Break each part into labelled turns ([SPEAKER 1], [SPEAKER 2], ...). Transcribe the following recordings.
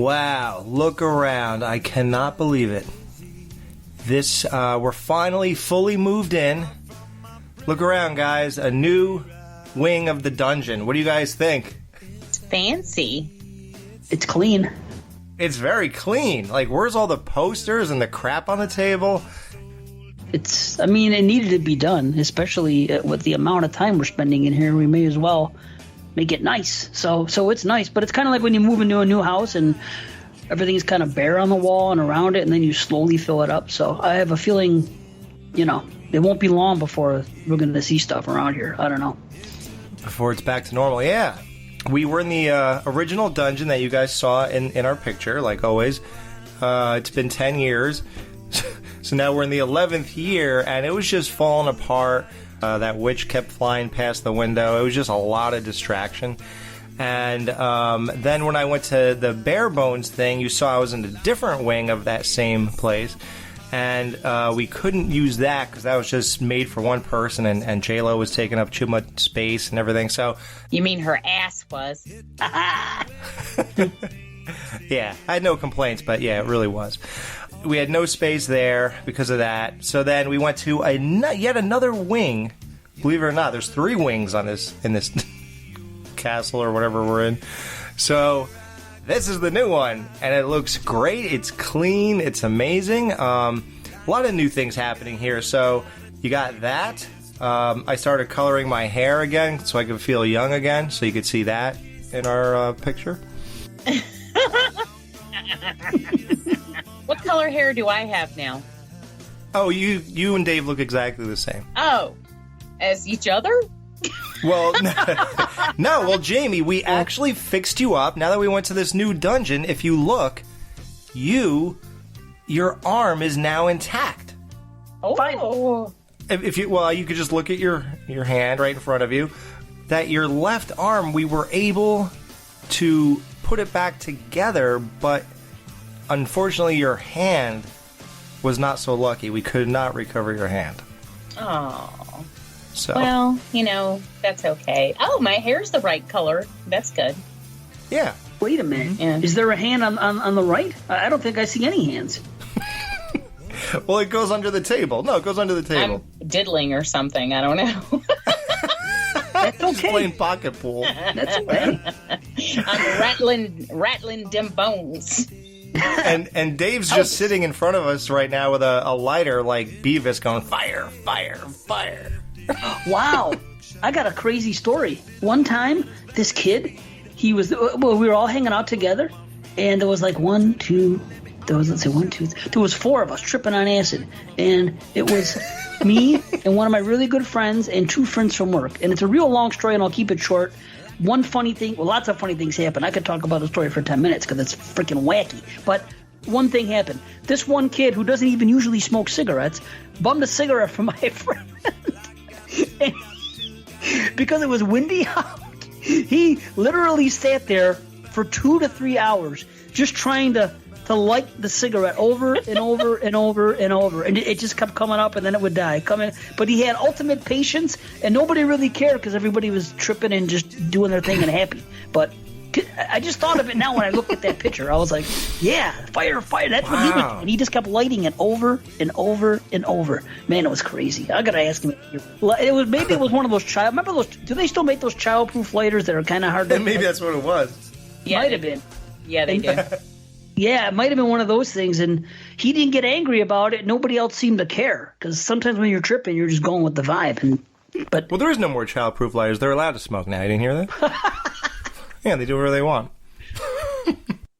[SPEAKER 1] Wow, look around. I cannot believe it. We're finally fully moved in. Look around, guys. A new wing of the dungeon. What do you guys think?
[SPEAKER 2] It's fancy.
[SPEAKER 3] It's clean.
[SPEAKER 1] It's very clean. Like, where's all the posters and the crap on the table?
[SPEAKER 3] It needed to be done, especially with the amount of time we're spending in here. We may as well make it nice. So it's nice, but it's kind of like when you move into a new house and everything's kind of bare on the wall and around it, and then you slowly fill it up. So I have a feeling, it won't be long before we're going to see stuff around here. I don't know.
[SPEAKER 1] Before it's back to normal, yeah. We were in the original dungeon that you guys saw in our picture, like always. It's been 10 years. So now we're in the 11th year, and it was just falling apart. That witch kept flying past the window. It was just a lot of distraction. And then when I went to the bare bones thing, you saw I was in a different wing of that same place. And we couldn't use that because that was just made for one person, and J-Lo was taking up too much space and everything. So
[SPEAKER 2] You mean her ass was?
[SPEAKER 1] yeah, I had no complaints, but yeah, it really was. We had no space there because of that. So then we went to yet another wing. Believe it or not, there's 3 wings in this castle or whatever we're in. So this is the new one, and it looks great. It's clean. It's amazing. A lot of new things happening here. So you got that. I started coloring my hair again so I could feel young again. So you could see that in our picture.
[SPEAKER 2] What color hair do I have now?
[SPEAKER 1] Oh, you and Dave look exactly the same.
[SPEAKER 2] Oh, as each other?
[SPEAKER 1] Well, no. Well, Jamie, we actually fixed you up. Now that we went to this new dungeon, if you look, your arm is now intact.
[SPEAKER 2] Oh.
[SPEAKER 1] If you could just look at your hand right in front of you. That your left arm, we were able to put it back together, but unfortunately, your hand was not so lucky. We could not recover your hand.
[SPEAKER 2] Oh.
[SPEAKER 1] So.
[SPEAKER 2] Well, that's okay. Oh, my hair's the right color. That's good.
[SPEAKER 1] Yeah.
[SPEAKER 3] Wait a minute.
[SPEAKER 2] Yeah.
[SPEAKER 3] Is there a hand on the right? I don't think I see any hands.
[SPEAKER 1] Well, it goes under the table. No, it goes under the table.
[SPEAKER 2] I'm diddling or something. I don't know.
[SPEAKER 3] That's okay.
[SPEAKER 1] Just playing pocket pool.
[SPEAKER 3] That's okay.
[SPEAKER 2] I'm rattling them bones.
[SPEAKER 1] And Dave's just sitting in front of us right now with a lighter like Beavis going, fire, fire, fire.
[SPEAKER 3] Wow. I got a crazy story. One time, this kid, we were all hanging out together, and there was like there was 4 of us tripping on acid. And it was me and one of my really good friends and 2 friends from work. And it's a real long story, and I'll keep it short. One funny thing, lots of funny things happen. I could talk about the story for 10 minutes because it's freaking wacky. But one thing happened. This one kid who doesn't even usually smoke cigarettes bummed a cigarette from my friend. And because it was windy out, he literally sat there for 2 to 3 hours just trying to light the cigarette over and over and over and over, and it just kept coming up, and then it would die. But he had ultimate patience, and nobody really cared because everybody was tripping and just doing their thing and happy. But I just thought of it now when I looked at that picture. I was like, yeah, fire, fire. That's what he would do. And he just kept lighting it over and over and over. Man, it was crazy. I got to ask him. Maybe it was one of those remember those, do they still make those childproof lighters that are kind of hard to...
[SPEAKER 1] Maybe that's what it was.
[SPEAKER 2] Yeah,
[SPEAKER 3] might have been.
[SPEAKER 2] Yeah, they do.
[SPEAKER 3] Yeah, it might have been one of those things, and he didn't get angry about it. Nobody else seemed to care, because sometimes when you're tripping, you're just going with the vibe. Well,
[SPEAKER 1] there is no more childproof lighters. They're allowed to smoke now. You didn't hear that? Yeah, they do whatever they want.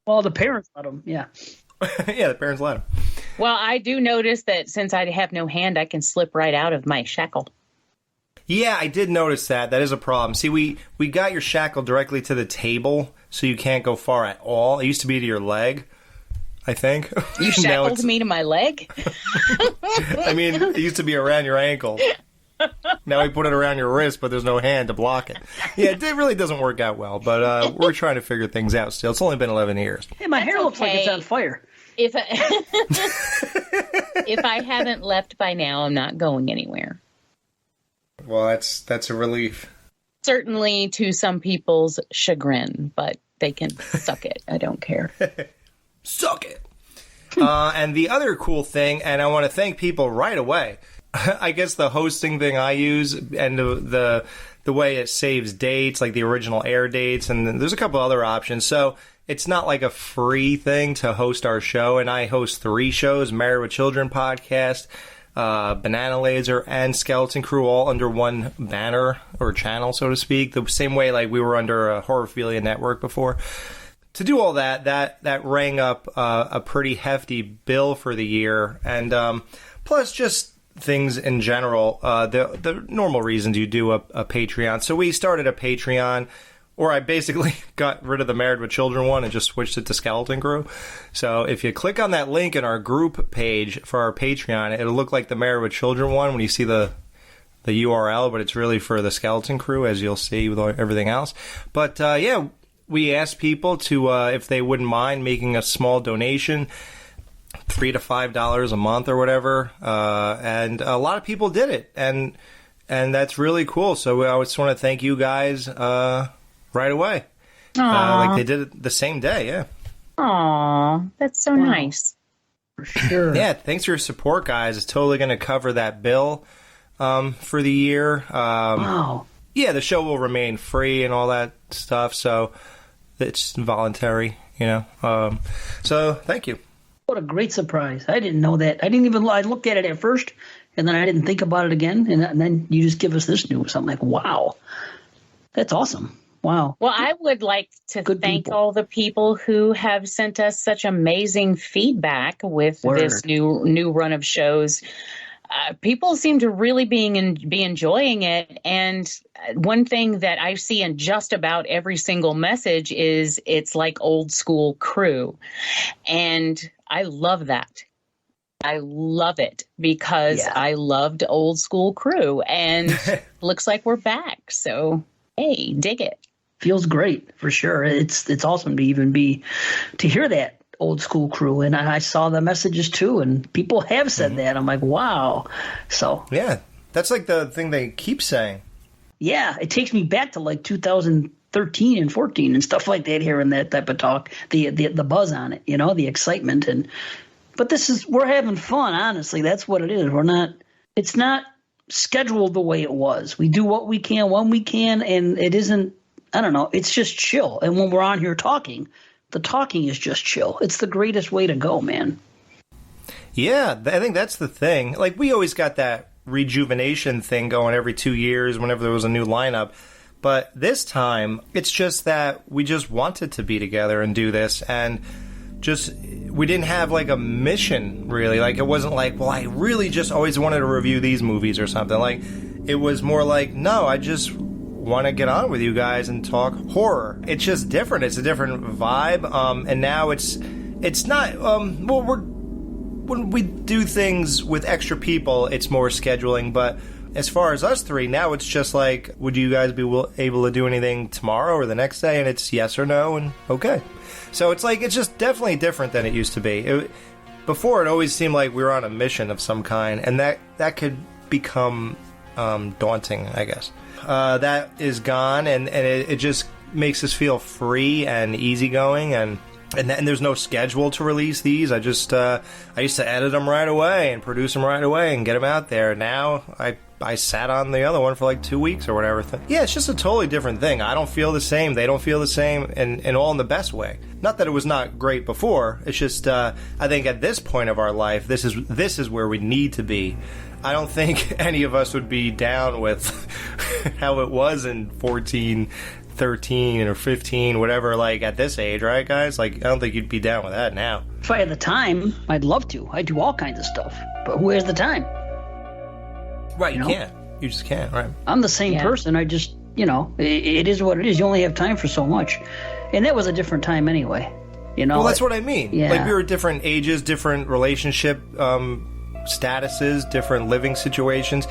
[SPEAKER 3] Well, the parents let them, yeah.
[SPEAKER 1] Yeah, the parents let them.
[SPEAKER 2] Well, I do notice that since I have no hand, I can slip right out of my shackle.
[SPEAKER 1] Yeah, I did notice that. That is a problem. See, we got your shackle directly to the table, so you can't go far at all. It used to be to your leg, I think.
[SPEAKER 2] You shackled me to my leg?
[SPEAKER 1] I mean, it used to be around your ankle. Now we put it around your wrist, but there's no hand to block it. Yeah, it really doesn't work out well, but we're trying to figure things out still. It's only been 11 years.
[SPEAKER 3] Hey, my hair looks like it's on fire.
[SPEAKER 2] If I haven't left by now, I'm not going anywhere.
[SPEAKER 1] Well, that's a relief.
[SPEAKER 2] Certainly to some people's chagrin, but they can suck it. I don't care.
[SPEAKER 1] Suck it. And the other cool thing, and I want to thank people right away, I guess the hosting thing I use and the way it saves dates, like the original air dates, and there's a couple other options. So it's not like a free thing to host our show, and I host 3 shows, Married with Children podcast, Banana Laser, and Skeleton Crew, all under one banner or channel, so to speak, the same way like we were under a Horrorphilia network before. To do all that rang up a pretty hefty bill for the year, and plus just things in general, the normal reasons you do a Patreon. So we started a Patreon, or I basically got rid of the Married with Children one and just switched it to Skeleton Crew. So if you click on that link in our group page for our Patreon, it'll look like the Married with Children one when you see the URL, but it's really for the Skeleton Crew, as you'll see with everything else. But yeah, we asked people to, if they wouldn't mind making a small donation, $3 to $5 a month or whatever, and a lot of people did it, and that's really cool. So I just want to thank you guys right away. Like they did it the same day. Yeah.
[SPEAKER 2] Aw, that's so nice.
[SPEAKER 3] For sure.
[SPEAKER 1] Yeah, thanks for your support, guys. It's totally going to cover that bill for the year.
[SPEAKER 3] Wow.
[SPEAKER 1] Yeah, the show will remain free and all that stuff, so it's voluntary, so thank you.
[SPEAKER 3] What a great surprise. I didn't know that. I looked at it at first, and then I didn't think about it again, and then you just give us this news. I'm like, wow. That's awesome. Wow.
[SPEAKER 2] Well, I would like to thank
[SPEAKER 3] people.
[SPEAKER 2] all the people who have sent us such amazing feedback with this new run of shows. People seem to really be enjoying it. And one thing that I see in just about every single message is it's like old school Crew. And I love that. I love it because I loved old school Crew, and looks like we're back. So, hey, dig it.
[SPEAKER 3] Feels great for sure. It's awesome to hear that old school Crew, and I saw the messages too, and people have said that. I'm like, wow. So
[SPEAKER 1] yeah, that's like the thing they keep saying.
[SPEAKER 3] Yeah, it takes me back to like 2013 and 14 and stuff like that, hearing that type of talk, the buzz on it, the excitement. But we're having fun, honestly. That's what it is. It's not scheduled the way it was. We do what we can when we can, and it isn't, I don't know, it's just chill. And when we're on here talking, the talking is just chill. It's the greatest way to go, man.
[SPEAKER 1] Yeah, I think that's the thing. Like, we always got that rejuvenation thing going every 2 years whenever there was a new lineup. But this time, it's just that we just wanted to be together and do this. And we didn't have like a mission, really. Like, it wasn't like, well, I really just always wanted to review these movies or something. Like, it was more like, no, I just want to get on with you guys and talk horror. It's just different. It's a different vibe. And now it's not, when we do things with extra people, it's more scheduling. But as far as us three, now it's just like, would you guys be able to do anything tomorrow or the next day? And it's yes or no, and okay. So it's like, it's just definitely different than it used to be. Before, it always seemed like we were on a mission of some kind, and that could become daunting, I guess. That is gone, and it just makes us feel free and easygoing, and there's no schedule to release these. I used to edit them right away and produce them right away and get them out there. Now I sat on the other one for like 2 weeks or whatever. Yeah, it's just a totally different thing. I don't feel the same. They don't feel the same, and all in the best way. Not that it was not great before. It's just I think at this point of our life, this is where we need to be. I don't think any of us would be down with how it was in 14, 13, or 15, whatever, like at this age, right, guys? Like, I don't think you'd be down with that now.
[SPEAKER 3] If I had the time, I'd love to. I do all kinds of stuff. But who has the time?
[SPEAKER 1] Right, you can't. You just can't, right?
[SPEAKER 3] I'm the same person. I just, it is what it is. You only have time for so much. And that was a different time anyway.
[SPEAKER 1] Well, that's what I mean.
[SPEAKER 3] Yeah.
[SPEAKER 1] Like, we were different ages, different relationship statuses, different living situations.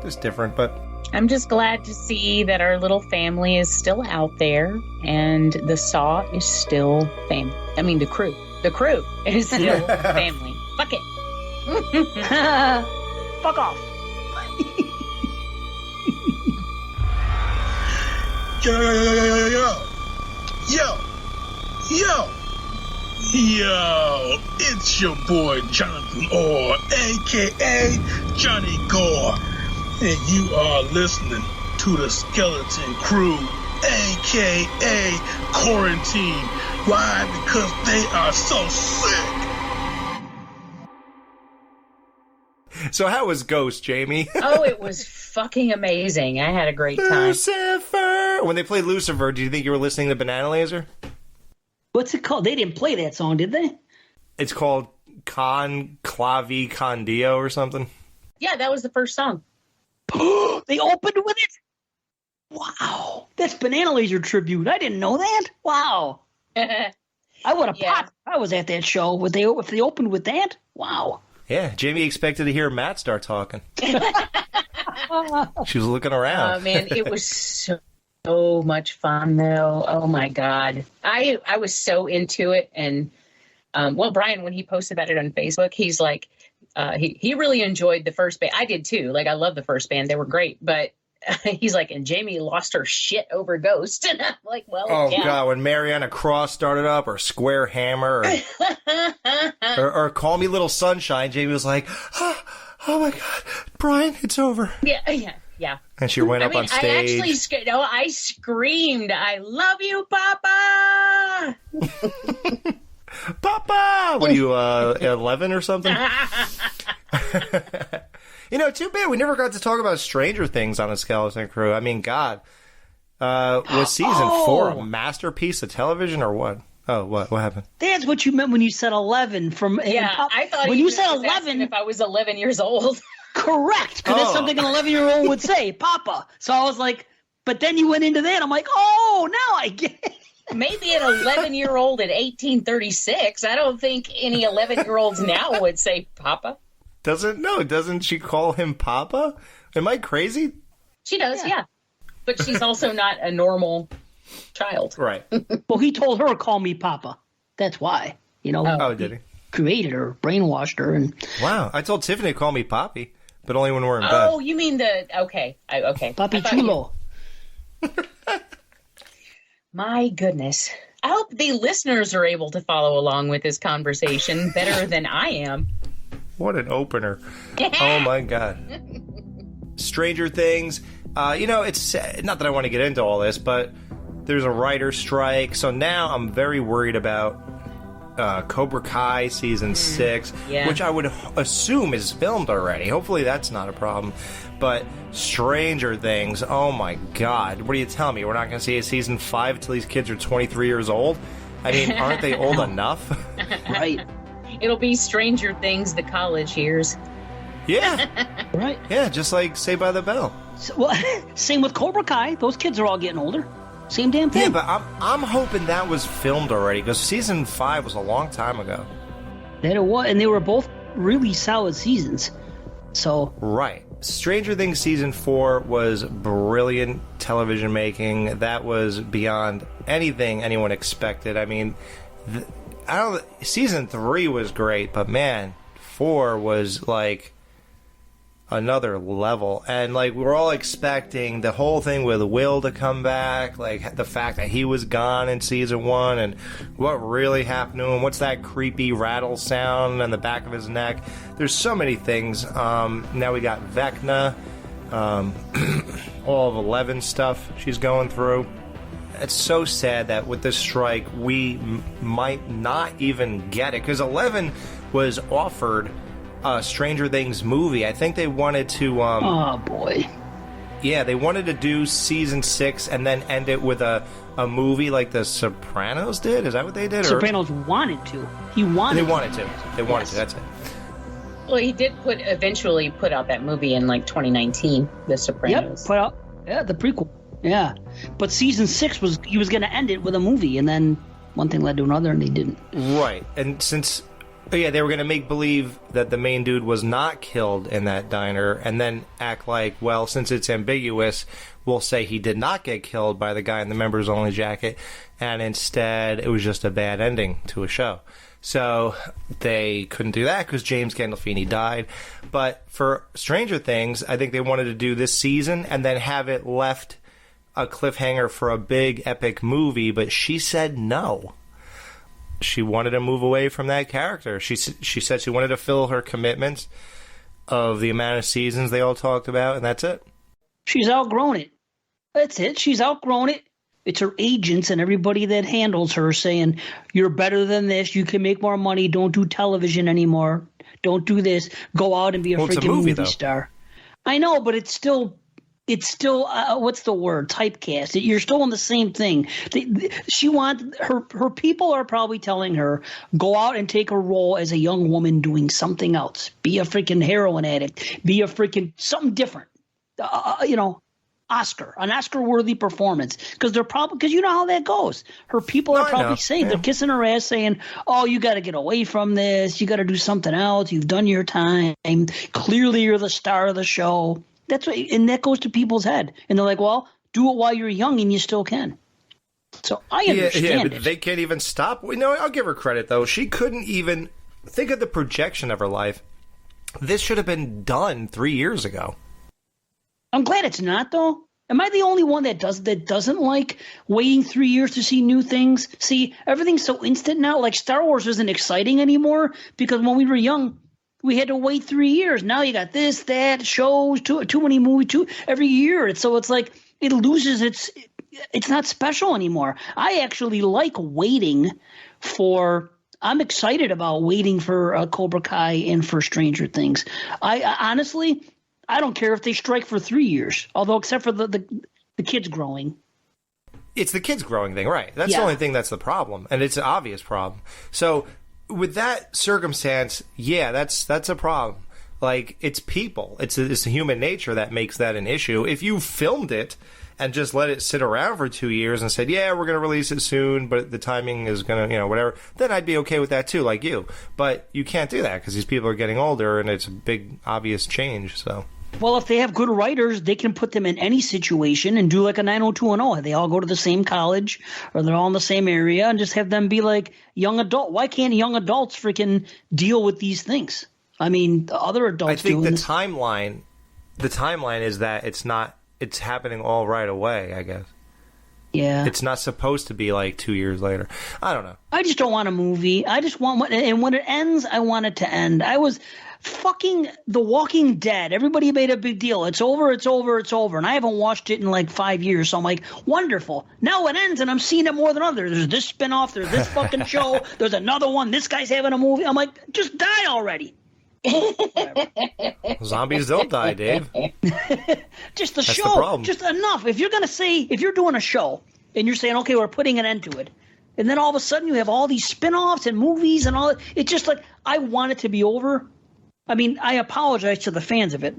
[SPEAKER 1] It's different, but
[SPEAKER 2] I'm just glad to see that our little family is still out there, and the Saw is still family. I mean, the crew is still family. Fuck it.
[SPEAKER 3] Fuck off.
[SPEAKER 4] Yo, Yo, it's your boy Jonathan Orr, a.k.a. Johnny Gore, and you are listening to the Skeleton Crew, a.k.a. Quarantine. Why? Because they are so sick.
[SPEAKER 1] So how was Ghost, Jamie?
[SPEAKER 2] Oh, it was fucking amazing. I had a great time.
[SPEAKER 1] Lucifer! When they played Lucifer, do you think you were listening to Banana Laser?
[SPEAKER 3] What's it called? They didn't play that song, did they?
[SPEAKER 1] It's called Con Clavi Con Dio or something.
[SPEAKER 2] Yeah, that was the first song.
[SPEAKER 3] They opened with it? Wow. That's Banana Laser tribute. I didn't know that. Wow. I would have popped if I was at that show. If they opened with that? Wow.
[SPEAKER 1] Yeah, Jamie expected to hear Matt start talking. She was looking around.
[SPEAKER 2] Oh, man, it was so much fun, though. Oh, my God. I was so into it. And, Brian, when he posted about it on Facebook, he's like, he really enjoyed the first band. I did, too. Like, I love the first band. They were great. But he's like, and Jamie lost her shit over Ghost. And I'm like, well,
[SPEAKER 1] oh, God, when Mariana Cross started up, or Square Hammer, or Call Me Little Sunshine, Jamie was like, oh my God, Brian, it's over.
[SPEAKER 2] Yeah.
[SPEAKER 1] And she went up on stage.
[SPEAKER 2] I screamed, I love you, Papa!
[SPEAKER 1] Papa! What are you, 11 or something? You know, too bad we never got to talk about Stranger Things on the Skeleton Crew. I mean, God. Was season 4 a masterpiece of television or what? Oh, what happened?
[SPEAKER 3] That's what you meant when you said 11.
[SPEAKER 2] I thought
[SPEAKER 3] when you said 11,
[SPEAKER 2] if I was 11 years old.
[SPEAKER 3] Correct, because that's something an 11-year-old would say, Papa. So I was like, but then you went into that. I'm like, oh, now I get it.
[SPEAKER 2] Maybe an 11-year-old in 1836. I don't think any 11-year-olds now would say Papa.
[SPEAKER 1] Doesn't she call him Papa? Am I crazy?
[SPEAKER 2] She does, yeah. But she's also not a normal child.
[SPEAKER 1] Right.
[SPEAKER 3] Well, he told her, call me Papa. That's why. You know.
[SPEAKER 1] Oh, did he?
[SPEAKER 3] Created her, brainwashed her. And
[SPEAKER 1] wow. I told Tiffany to call me Poppy, but only when we're in bed.
[SPEAKER 2] Oh, you mean okay. Okay.
[SPEAKER 3] Papi Chulo.
[SPEAKER 2] My goodness. I hope the listeners are able to follow along with this conversation better than I am.
[SPEAKER 1] What an opener. Oh, my God. Stranger Things. It's not that I want to get into all this, but there's a writer's strike. So now I'm very worried about Cobra Kai season 6, which I would assume is filmed already. Hopefully that's not a problem. But Stranger Things, oh, my God. What are you telling me? We're not going to see a season 5 until these kids are 23 years old? I mean, aren't they old enough?
[SPEAKER 3] Right.
[SPEAKER 2] It'll be Stranger Things, the college years.
[SPEAKER 1] Yeah.
[SPEAKER 3] Right.
[SPEAKER 1] Yeah, just like Saved by the Bell.
[SPEAKER 3] Same with Cobra Kai. Those kids are all getting older. Same damn thing.
[SPEAKER 1] Yeah, but I'm hoping that was filmed already, because season 5 was a long time ago.
[SPEAKER 3] That it was, and they were both really solid seasons. So
[SPEAKER 1] right. Stranger Things season 4 was brilliant television making. That was beyond anything anyone expected. I mean, season 3 was great, but man, 4 was like another level. And like, we're all expecting the whole thing with Will to come back, like the fact that he was gone in season 1 and what really happened to him. What's that creepy rattle sound on the back of his neck? There's so many things. Now we got Vecna, all of 11 stuff she's going through. It's so sad that with this strike we might not even get it, because 11 was offered a Stranger Things movie. I think they wanted to
[SPEAKER 3] oh boy.
[SPEAKER 1] Yeah, they wanted to do season 6 and then end it with a movie like The Sopranos did. Is that what they did?
[SPEAKER 3] Sopranos wanted to. They wanted to.
[SPEAKER 1] That's it.
[SPEAKER 2] Well, he did eventually put out that movie in like 2019, The Sopranos.
[SPEAKER 3] Yep, put out the prequel. Yeah. But season 6 he was going to end it with a movie, and then one thing led to another and they didn't.
[SPEAKER 1] Right. And since they were going to make believe that the main dude was not killed in that diner, and then act like, well, since it's ambiguous, we'll say he did not get killed by the guy in the members only jacket, and instead it was just a bad ending to a show. So they couldn't do that because James Gandolfini died. But for Stranger Things, I think they wanted to do this season and then have it left a cliffhanger for a big epic movie, but she said no. she wanted to move away from that character. She said she wanted to fill her commitments of the amount of seasons they all talked about, and that's it.
[SPEAKER 3] She's outgrown it. That's it. She's outgrown it. It's her agents and everybody that handles her saying, you're better than this. You can make more money. Don't do television anymore. Don't do this. Go out and be a freaking movie star. I know, but it's still what's the word? Typecast. You're still in the same thing. Her people are probably telling her, go out and take a role as a young woman doing something else. Be a freaking heroin addict. Be a freaking something different. An Oscar-worthy performance, because you know how that goes. Her people are probably saying they're kissing her ass, saying, "Oh, you got to get away from this. You got to do something else. You've done your time. Clearly, you're the star of the show." And that goes to people's head, and they're like, "Well, do it while you're young, and you still can." So I understand
[SPEAKER 1] but they can't even stop. I'll give her credit though. She couldn't even think of the projection of her life. This should have been done 3 years ago.
[SPEAKER 3] I'm glad it's not, though. Am I the only one that doesn't like waiting 3 years to see new things? See, everything's so instant now. Like Star Wars isn't exciting anymore because when we were young, we had to wait 3 years. Now you got this, that, shows, too many movies, every year. So it's like it loses it's not special anymore. I actually like waiting for. I'm excited about waiting for Cobra Kai and for Stranger Things. I honestly. I don't care if they strike for 3 years, although except for the kids growing.
[SPEAKER 1] It's the kids growing thing, right? That's the only thing that's the problem, and it's an obvious problem. So with that circumstance, that's a problem. Like, it's people. It's the human nature that makes that an issue. If you filmed it and just let it sit around for 2 years and said, we're going to release it soon, but the timing is going to, whatever, then I'd be okay with that too, like you. But you can't do that because these people are getting older and it's a big, obvious change, so.
[SPEAKER 3] Well, if they have good writers, they can put them in any situation and do like a 90210. They all go to the same college or they're all in the same area and just have them be like young adult. Why can't young adults freaking deal with these things? I mean, the other adults
[SPEAKER 1] I think the timeline is that it's happening all right away, I guess.
[SPEAKER 3] Yeah.
[SPEAKER 1] It's not supposed to be like 2 years later. I don't know.
[SPEAKER 3] I just don't want a movie. I just want and when it ends, I want it to end. I was fucking The Walking Dead. Everybody made a big deal. It's over, it's over, it's over. And I haven't watched it in like 5 years. So I'm like, wonderful. Now it ends and I'm seeing it more than others. There's this spinoff. There's this fucking show. There's another one. This guy's having a movie. I'm like, just die already.
[SPEAKER 1] Zombies don't die, Dave.
[SPEAKER 3] Just the show. Just enough. If you're doing a show and you're saying, okay, we're putting an end to it. And then all of a sudden you have all these spinoffs and movies and all that. It's just like, I want it to be over. I mean, I apologize to the fans of it.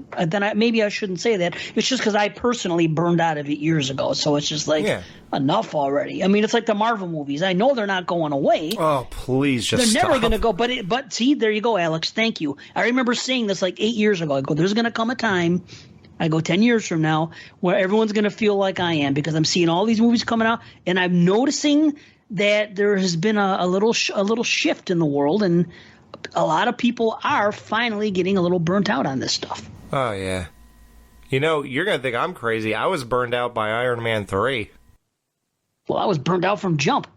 [SPEAKER 3] Maybe I shouldn't say that. It's just because I personally burned out of it years ago. So it's just like, enough already. I mean, it's like the Marvel movies. I know they're not going away.
[SPEAKER 1] Oh, please just
[SPEAKER 3] They're never going to go. But see, there you go, Alex. Thank you. I remember saying this like 8 years ago. I go, there's going to come a time, 10 years from now, where everyone's going to feel like I am because I'm seeing all these movies coming out. And I'm noticing that there has been a little shift in the world. And a lot of people are finally getting a little burnt out on this stuff.
[SPEAKER 1] Oh, yeah. You're going to think I'm crazy. I was burned out by Iron Man 3.
[SPEAKER 3] Well, I was burned out from Jump.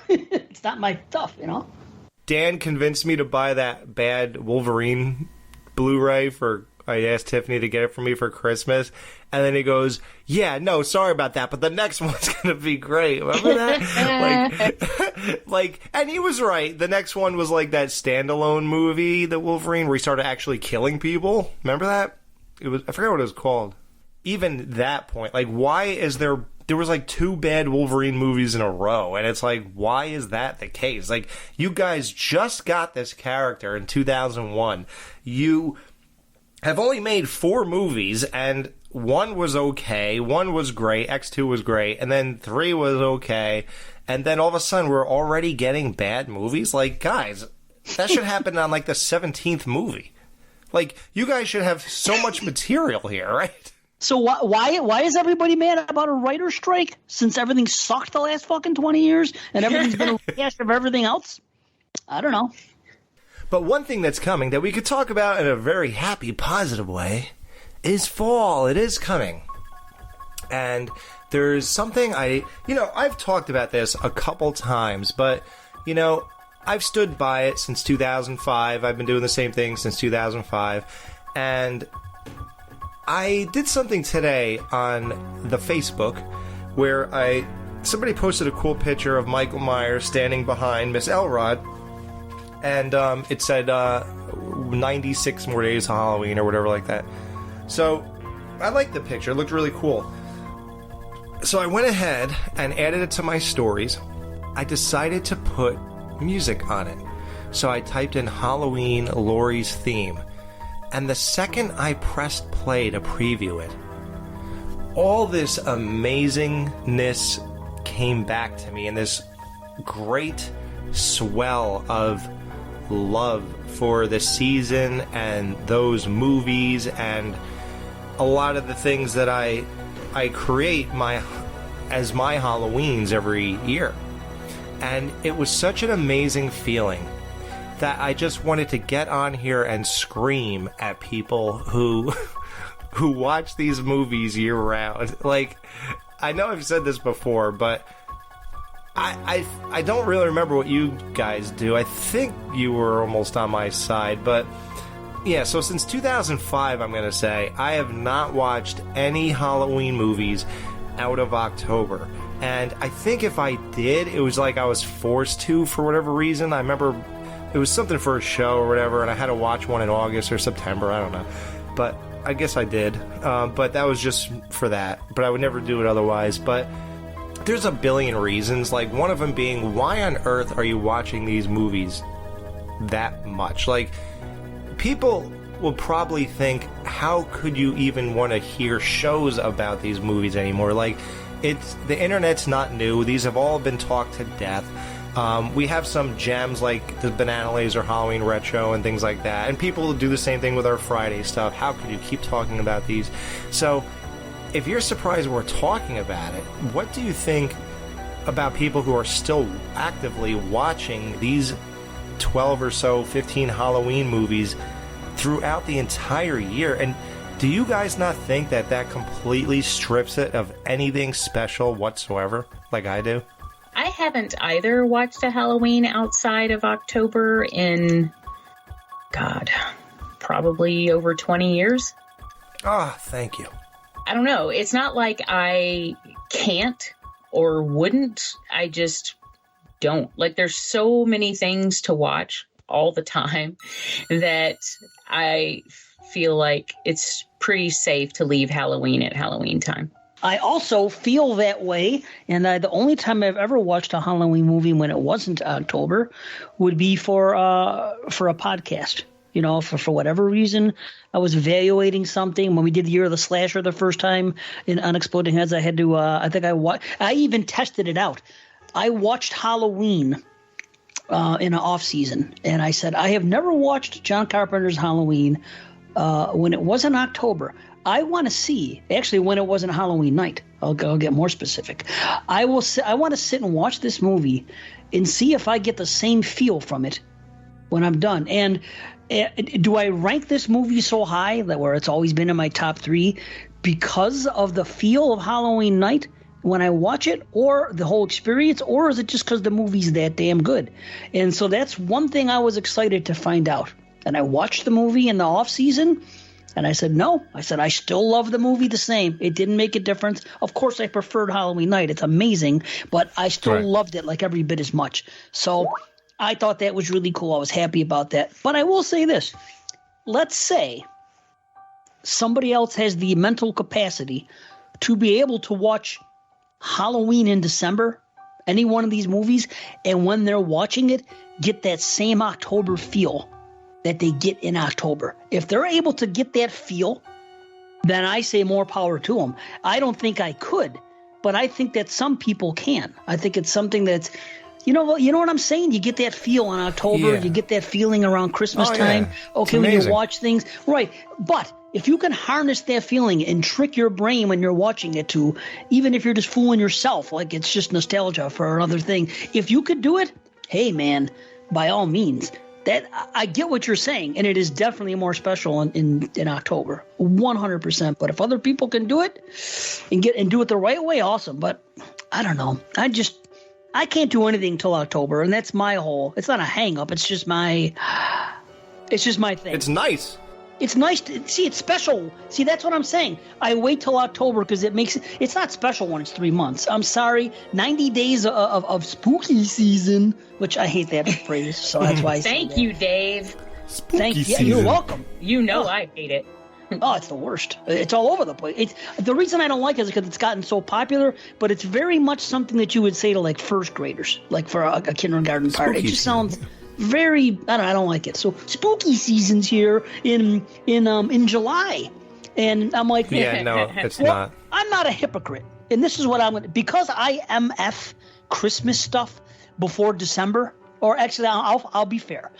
[SPEAKER 3] It's not my stuff,
[SPEAKER 1] Dan convinced me to buy that bad Wolverine Blu-ray I asked Tiffany to get it for me for Christmas, and then he goes, no, sorry about that, but the next one's going to be great. Remember that? And he was right. The next one was like that standalone movie, the Wolverine, where he started actually killing people. Remember that? I forget what it was called. Even that point, why is there was like 2 bad Wolverine movies in a row, and it's like, why is that the case? Like, you guys just got this character in 2001. You have only made 4 movies, and 1 was okay, 1 was great, X2 was great, and then 3 was okay, and then all of a sudden we're already getting bad movies? Like, guys, that should happen on like the 17th movie. Like, you guys should have so much material here, right?
[SPEAKER 3] So why is everybody mad about a writer's strike since everything sucked the last fucking 20 years and everything's been a rehash of everything else? I don't know.
[SPEAKER 1] But one thing that's coming that we could talk about in a very happy, positive way is fall. It is coming. And there's something I've talked about this a couple times, but, I've stood by it since 2005. I've been doing the same thing since 2005. And I did something today on the Facebook where somebody posted a cool picture of Michael Myers standing behind Miss Elrod. And it said 96 more days to Halloween or whatever like that. So I liked the picture. It looked really cool. So I went ahead and added it to my stories. I decided to put music on it. So I typed in Halloween Laurie's theme. And the second I pressed play to preview it, all this amazingness came back to me, and this great swell of love for the season and those movies and a lot of the things that I create as my Halloweens every year. And it was such an amazing feeling that I just wanted to get on here and scream at people who watch these movies year round. Like, I know I've said this before, but I don't really remember what you guys do. I think you were almost on my side, but yeah, so since 2005, I'm going to say, I have not watched any Halloween movies out of October. And I think if I did, it was like I was forced to for whatever reason. I remember it was something for a show or whatever, and I had to watch one in August or September, I don't know. But I guess I did. But that was just for that. But I would never do it otherwise. But there's a billion reasons, like one of them being, why on earth are you watching these movies that much? Like, people will probably think, how could you even want to hear shows about these movies anymore? Like, the internet's not new. These have all been talked to death. We have some gems like the Banana Laser Halloween Retro and things like that. And people do the same thing with our Friday stuff. How could you keep talking about these? So, if you're surprised we're talking about it, what do you think about people who are still actively watching these 12 or so, 15 Halloween movies throughout the entire year? And do you guys not think that completely strips it of anything special whatsoever, like I do?
[SPEAKER 2] I haven't either watched a Halloween outside of October in, God, probably over 20 years.
[SPEAKER 1] Ah, thank you.
[SPEAKER 2] I don't know. It's not like I can't or wouldn't. I just don't. Like, there's so many things to watch all the time that I feel like it's pretty safe to leave Halloween at Halloween time.
[SPEAKER 3] I also feel that way, and the only time I've ever watched a Halloween movie when it wasn't October would be for a podcast. You know, for whatever reason, I was evaluating something. When we did the Year of the Slasher the first time in Unexploding Heads, I had to, I even tested it out. I watched Halloween in an off season, and I said, I have never watched John Carpenter's Halloween when it wasn't October. I want to see, actually, when it wasn't Halloween night. I'll get more specific. I want to sit and watch this movie and see if I get the same feel from it when I'm done. And do I rank this movie so high that where it's always been in my top 3 because of the feel of Halloween night when I watch it, or the whole experience, or is it just because the movie's that damn good? And so that's one thing I was excited to find out. And I watched the movie in the off season, and I said, no. I said, I still love the movie the same. It didn't make a difference. Of course, I preferred Halloween night. It's amazing, but I still loved it like every bit as much. So I thought that was really cool. I was happy about that. But I will say this. Let's say somebody else has the mental capacity to be able to watch Halloween in December, any one of these movies, and when they're watching it, get that same October feel that they get in October. If they're able to get that feel, then I say more power to them. I don't think I could, but I think that some people can. I think it's something that's, you know what I'm saying? You get that feel in October. Yeah. You get that feeling around Christmas time. Yeah. Okay, when you watch things. Right. But if you can harness that feeling and trick your brain when you're watching it to, even if you're just fooling yourself, like it's just nostalgia for another thing, if you could do it, hey, man, by all means. That I get what you're saying, and it is definitely more special in October, 100%. But if other people can do it and do it the right way, awesome. But I don't know. I can't do anything till October, and that's my whole. It's not a hang up. It's just my thing.
[SPEAKER 1] It's nice.
[SPEAKER 3] It's nice to see. It's special. See, that's what I'm saying. I wait till October because it's not special when it's 3 months. I'm sorry. 90 days of spooky season, which I hate that phrase. So that's why I say
[SPEAKER 2] Thank
[SPEAKER 3] that.
[SPEAKER 2] you, Dave.
[SPEAKER 1] Spooky
[SPEAKER 3] Yeah,
[SPEAKER 1] season.
[SPEAKER 3] you're welcome.
[SPEAKER 2] You know I hate it.
[SPEAKER 3] Oh, it's the worst. It's all over the place. The reason I don't like it is because it's gotten so popular, but it's very much something that you would say to like first graders, like for a kindergarten party. It just sounds very. I don't like it. So spooky season's here in July, and I'm like,
[SPEAKER 1] Yeah, no, it's
[SPEAKER 3] well,
[SPEAKER 1] not.
[SPEAKER 3] I'm not a hypocrite, and this is what I'm gonna, because I MF Christmas stuff before December, or actually I'll be fair,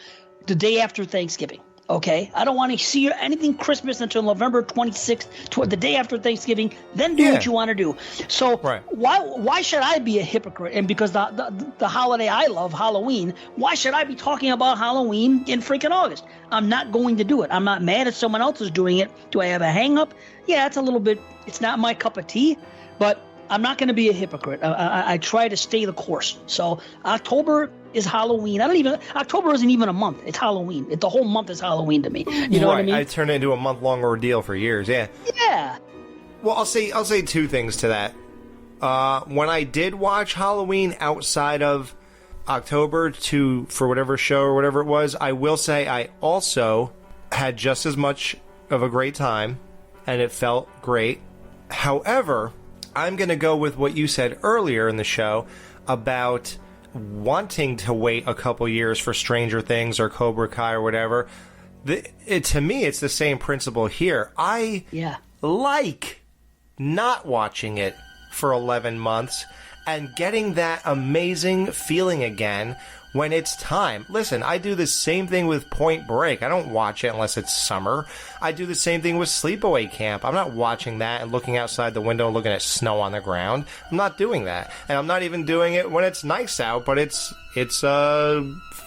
[SPEAKER 3] the day after Thanksgiving. Okay, I don't want to see anything Christmas until November 26th, the day after Thanksgiving. Then do what you want to do. So why should I be a hypocrite? And because the holiday I love, Halloween, why should I be talking about Halloween in freaking August? I'm not going to do it. I'm not mad if someone else is doing it. Do I have a hang up? Yeah, it's a little bit. It's not my cup of tea, but I'm not going to be a hypocrite. I try to stay the course. So October is Halloween. October isn't even a month. It's Halloween. The whole month is Halloween to me. You know what I mean?
[SPEAKER 1] I turned it into a month-long ordeal for years. Yeah.
[SPEAKER 3] Yeah.
[SPEAKER 1] Well, I'll say two things to that. When I did watch Halloween outside of October for whatever show or whatever it was, I will say I also had just as much of a great time, and it felt great. However, I'm going to go with what you said earlier in the show about wanting to wait a couple years for Stranger Things or Cobra Kai or whatever. To me, it's the same principle here. I like not watching it for 11 months and getting that amazing feeling again when it's time. Listen, I do the same thing with Point Break. I don't watch it unless it's summer. I do the same thing with Sleepaway Camp. I'm not watching that and looking outside the window and looking at snow on the ground. I'm not doing that. And I'm not even doing it when it's nice out, but it's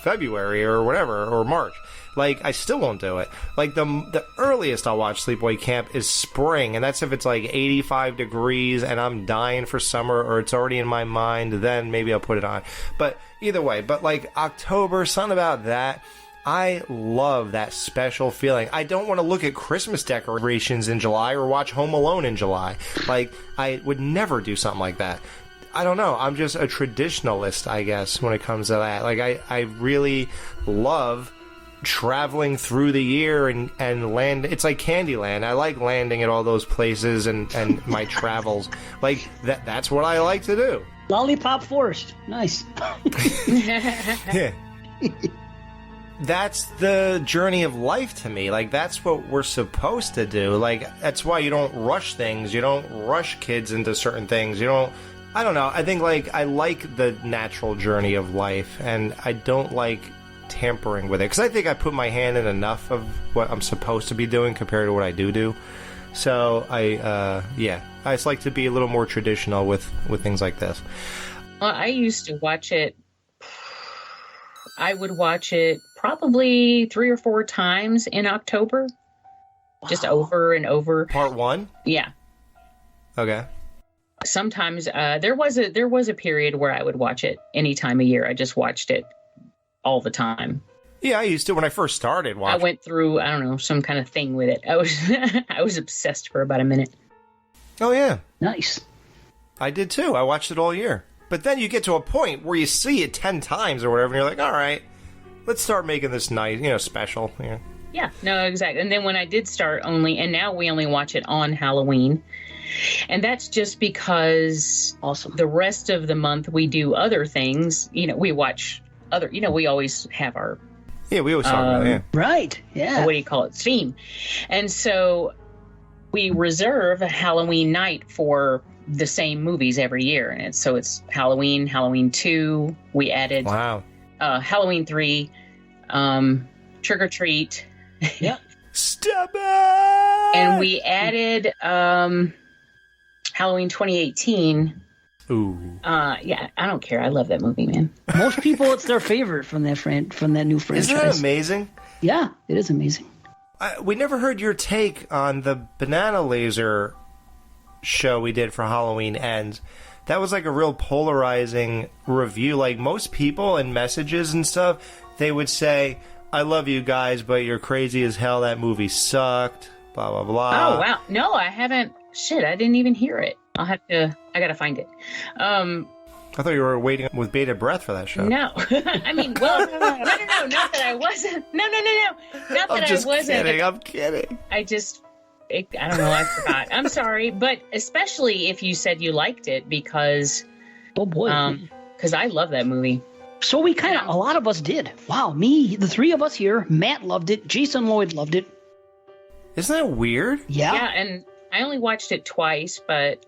[SPEAKER 1] February or whatever, or March. Like, I still won't do it. Like, the earliest I'll watch Sleepaway Camp is spring, and that's if it's like 85 degrees and I'm dying for summer, or it's already in my mind, then maybe I'll put it on. But either way, like October, something about that, I love that special feeling. I don't want to look at Christmas decorations in July or watch Home Alone in July. Like, I would never do something like that. I don't know. I'm just a traditionalist, I guess, when it comes to that. Like, I really love traveling through the year and land. It's like Candyland. I like landing at all those places and my travels. Like, that's what I like to do.
[SPEAKER 3] Lollipop Forest. Nice.
[SPEAKER 1] Yeah. That's the journey of life to me. Like, that's what we're supposed to do. Like, that's why you don't rush things. You don't rush kids into certain things. I don't know. I think, like, I like the natural journey of life, and I don't like tampering with it, because I think I put my hand in enough of what I'm supposed to be doing compared to what I do. So I just like to be a little more traditional with things like this.
[SPEAKER 2] Well, I used to watch it. I would watch it probably 3 or 4 times in October, just over and over.
[SPEAKER 1] Part 1?
[SPEAKER 2] Yeah.
[SPEAKER 1] Okay.
[SPEAKER 2] Sometimes there was a period where I would watch it any time of year. I just watched it all the time.
[SPEAKER 1] Yeah, I used to when I first started watching.
[SPEAKER 2] I went through, I don't know, some kind of thing with it. I was obsessed for about a minute.
[SPEAKER 1] Oh, yeah.
[SPEAKER 3] Nice.
[SPEAKER 1] I did too. I watched it all year. But then you get to a point where you see it 10 times or whatever, and you're like, all right, let's start making this nice, special. Yeah.
[SPEAKER 2] Yeah, no, exactly. And then when I did start and now we only watch it on Halloween. And that's just because the rest of the month we do other things. We watch other, we always have our...
[SPEAKER 1] Yeah, we always talk about it, yeah.
[SPEAKER 3] Right, yeah.
[SPEAKER 2] What do you call it? Theme. And so we reserve a Halloween night for the same movies every year. And it's Halloween, Halloween 2. We added Halloween 3, Trick or Treat.
[SPEAKER 3] Yeah.
[SPEAKER 1] Step it!
[SPEAKER 2] And we added Halloween 2018.
[SPEAKER 1] Ooh.
[SPEAKER 2] Yeah, I don't care. I love that movie, man.
[SPEAKER 3] Most people, it's their favorite from that new franchise.
[SPEAKER 1] Isn't that amazing?
[SPEAKER 3] Yeah, it is amazing.
[SPEAKER 1] We never heard your take on the Banana Laser show we did for Halloween Ends. that was like a real polarizing review. Like most people in messages and stuff, they would say, I love you guys, but you're crazy as hell. That movie sucked. Blah, blah, blah.
[SPEAKER 2] Oh, wow. No, I haven't. Shit, I didn't even hear it. I gotta find it.
[SPEAKER 1] I thought you were waiting with bated breath for that show.
[SPEAKER 2] No. I mean, well, no, not that I wasn't. No. Not that I wasn't.
[SPEAKER 1] I'm kidding.
[SPEAKER 2] I don't know, I forgot. I'm sorry. But especially if you said you liked it because...
[SPEAKER 3] Oh, boy.
[SPEAKER 2] Because I love that movie.
[SPEAKER 3] So we a lot of us did. Wow, the three of us here. Matt loved it. Jason Lloyd loved it.
[SPEAKER 1] Isn't that weird?
[SPEAKER 3] Yeah.
[SPEAKER 2] Yeah, and I only watched it twice, but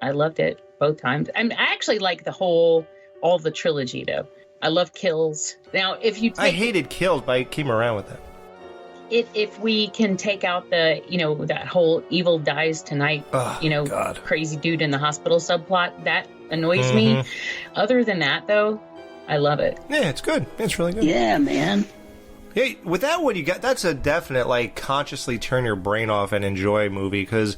[SPEAKER 2] I loved it both times. I actually like all the trilogy, though. I love Kills. Now, if you
[SPEAKER 1] I hated Kills, but I came around with it.
[SPEAKER 2] If we can take out that whole evil dies tonight,
[SPEAKER 1] God.
[SPEAKER 2] crazy dude in the hospital subplot, that annoys me. Other than that, though, I love it.
[SPEAKER 1] Yeah, it's good. It's really good.
[SPEAKER 3] Yeah, man.
[SPEAKER 1] Hey, with that one, that's a definite, like, consciously turn your brain off and enjoy movie, because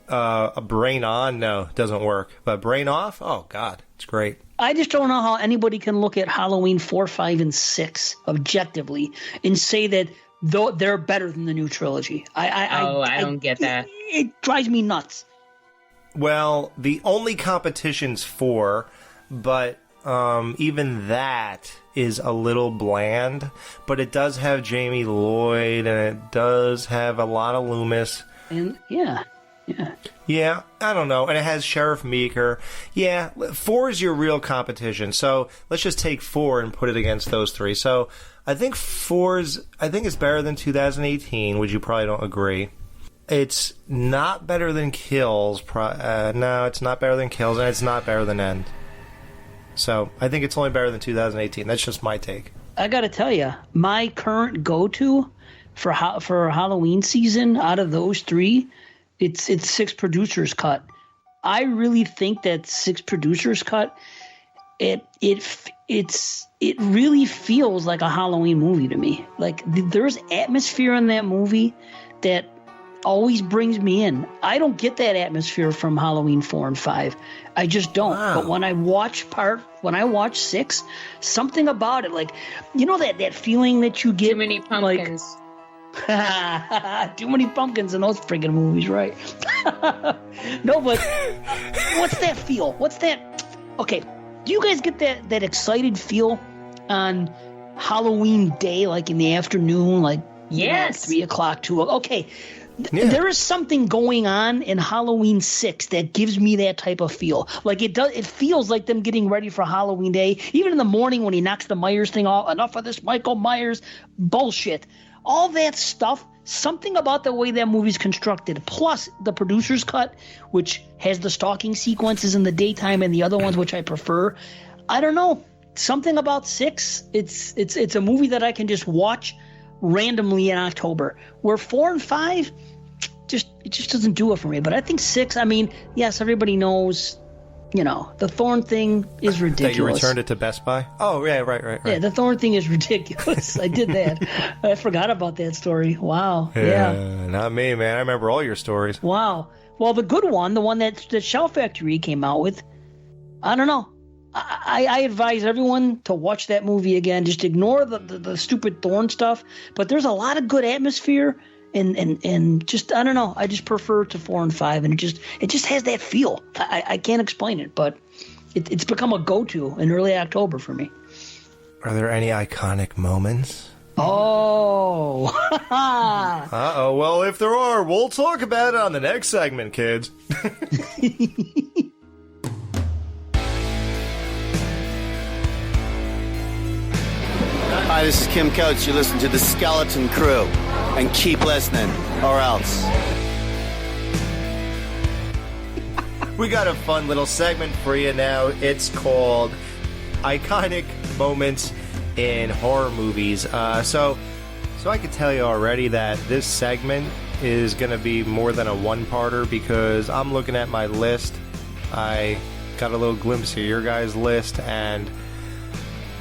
[SPEAKER 1] a brain on, no, doesn't work. But brain off, oh, God, it's great.
[SPEAKER 3] I just don't know how anybody can look at Halloween 4, 5, and 6 objectively and say that they're better than the new trilogy.
[SPEAKER 2] I don't get that.
[SPEAKER 3] It drives me nuts.
[SPEAKER 1] Well, the only competition's 4, but even that is a little bland. But it does have Jamie Lloyd, and it does have a lot of Loomis.
[SPEAKER 3] And yeah.
[SPEAKER 1] Yeah, I don't know. And it has Sheriff Meeker. Yeah, 4 is your real competition. So let's just take 4 and put it against those 3. So I think it's better than 2018, which you probably don't agree. It's not better than Kills. No, it's not better than Kills, and it's not better than End. So I think it's only better than 2018. That's just my take.
[SPEAKER 3] I got to tell you, my current go-to for Halloween season out of those 3, it's 6 Producers Cut. I really think that 6 Producers Cut, it really feels like a Halloween movie to me. Like there's atmosphere in that movie that always brings me in. I don't get that atmosphere from Halloween 4 and 5. I just don't. Wow. But when I watch 6, something about it, like, you know, that feeling that you get.
[SPEAKER 2] Too many pumpkins.
[SPEAKER 3] Like, too many pumpkins in those friggin' movies, right? No, but what's that feel? What's that? Okay, do you guys get that excited feel on Halloween day, like in the afternoon, like
[SPEAKER 2] yes,
[SPEAKER 3] 3 o'clock, 2 o'clock? Okay.
[SPEAKER 1] Yeah.
[SPEAKER 3] There is something going on in Halloween 6 that gives me that type of feel. Like it feels like them getting ready for Halloween day. Even in the morning when he knocks the Myers thing off, enough of this Michael Myers bullshit. All that stuff, something about the way that movie's constructed, plus the producer's cut, which has the stalking sequences in the daytime and the other ones, which I prefer. I don't know. Something about 6, it's a movie that I can just watch randomly in October, where 4 and 5 it just doesn't do it for me. But I think 6, I mean, yes, everybody knows, you know, the Thorn thing is ridiculous.
[SPEAKER 1] That you returned it to Best Buy? Oh, yeah, right.
[SPEAKER 3] Yeah, the Thorn thing is ridiculous. I did that. I forgot about that story. Wow. Yeah.
[SPEAKER 1] Not me, man. I remember all your stories.
[SPEAKER 3] Wow. Well, the good one, the one that Shell Factory came out with, I don't know. I advise everyone to watch that movie again. Just ignore the stupid Thorn stuff. But there's a lot of good atmosphere and just, I don't know. I just prefer to 4 and 5, and it just has that feel. I can't explain it, but it's become a go-to in early October for me.
[SPEAKER 1] Are there any iconic moments?
[SPEAKER 3] Oh.
[SPEAKER 1] Uh-oh. Well, if there are, we'll talk about it on the next segment, kids.
[SPEAKER 5] Hi, this is Kim Coates. You listen to The Skeleton Crew. And keep listening, or else.
[SPEAKER 1] We got a fun little segment for you now. It's called Iconic Moments in Horror Movies. So I could tell you already that this segment is going to be more than a one-parter, because I'm looking at my list. I got a little glimpse of your guys' list, and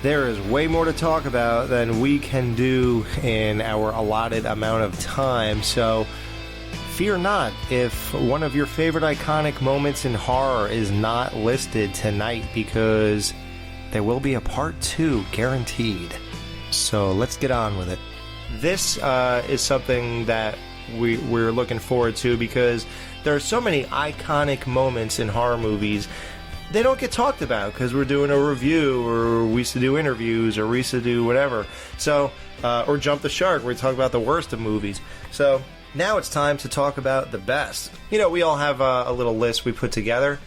[SPEAKER 1] there is way more to talk about than we can do in our allotted amount of time. So fear not if one of your favorite iconic moments in horror is not listed tonight, because there will be a part 2 guaranteed. So let's get on with it. This is something that we're looking forward to, because there are so many iconic moments in horror movies. They don't get talked about because we're doing a review, or we used to do interviews, or we used to do whatever. So, or Jump the Shark, where we talk about the worst of movies. So now it's time to talk about the best. You know, we all have a little list we put together.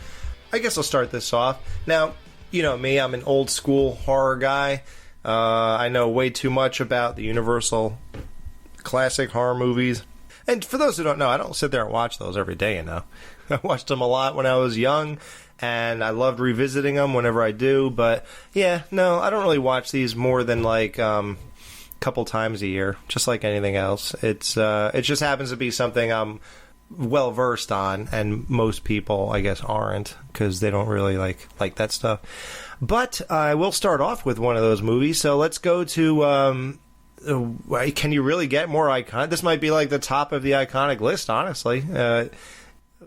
[SPEAKER 1] I guess I'll start this off. Now, you know me, I'm an old school horror guy. I know way too much about the Universal classic horror movies. And for those who don't know, I don't sit there and watch those every day, you know. I watched them a lot when I was young, and I loved revisiting them whenever I do. But, yeah, no, I don't really watch these more than, like, a couple times a year, just like anything else. It just happens to be something I'm well-versed on, and most people, I guess, aren't, because they don't really like that stuff. But I will start off with one of those movies, so let's go to... can you really get more iconic? This might be like the top of the iconic list, honestly.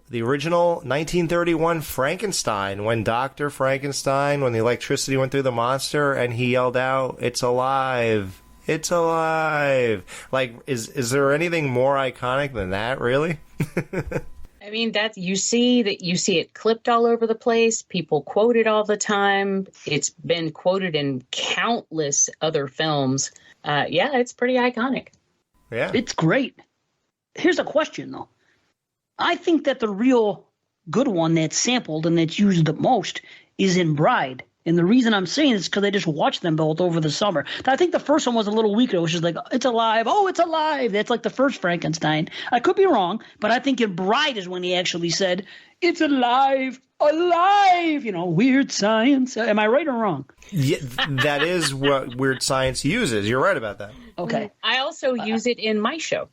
[SPEAKER 1] The original 1931 Frankenstein, when Dr. Frankenstein, when the electricity went through the monster and he yelled out, "It's alive! It's alive!" Like, is there anything more iconic than that, really?
[SPEAKER 2] I mean, you see it clipped all over the place. People quote it all the time. It's been quoted in countless other films. Yeah, it's pretty iconic.
[SPEAKER 1] Yeah.
[SPEAKER 3] It's great. Here's a question, though. I think that the real good one that's sampled and that's used the most is in Bride. And the reason I'm saying this is because I just watched them both over the summer. I think the first one was a little weaker. It was just like, "It's alive. Oh, it's alive." That's like the first Frankenstein. I could be wrong, but I think in Bride is when he actually said, "It's alive. Alive." You know, weird science. Am I right or wrong?
[SPEAKER 1] Yeah, that is what Weird Science uses. You're right about that.
[SPEAKER 3] Okay.
[SPEAKER 2] I also use it in my show.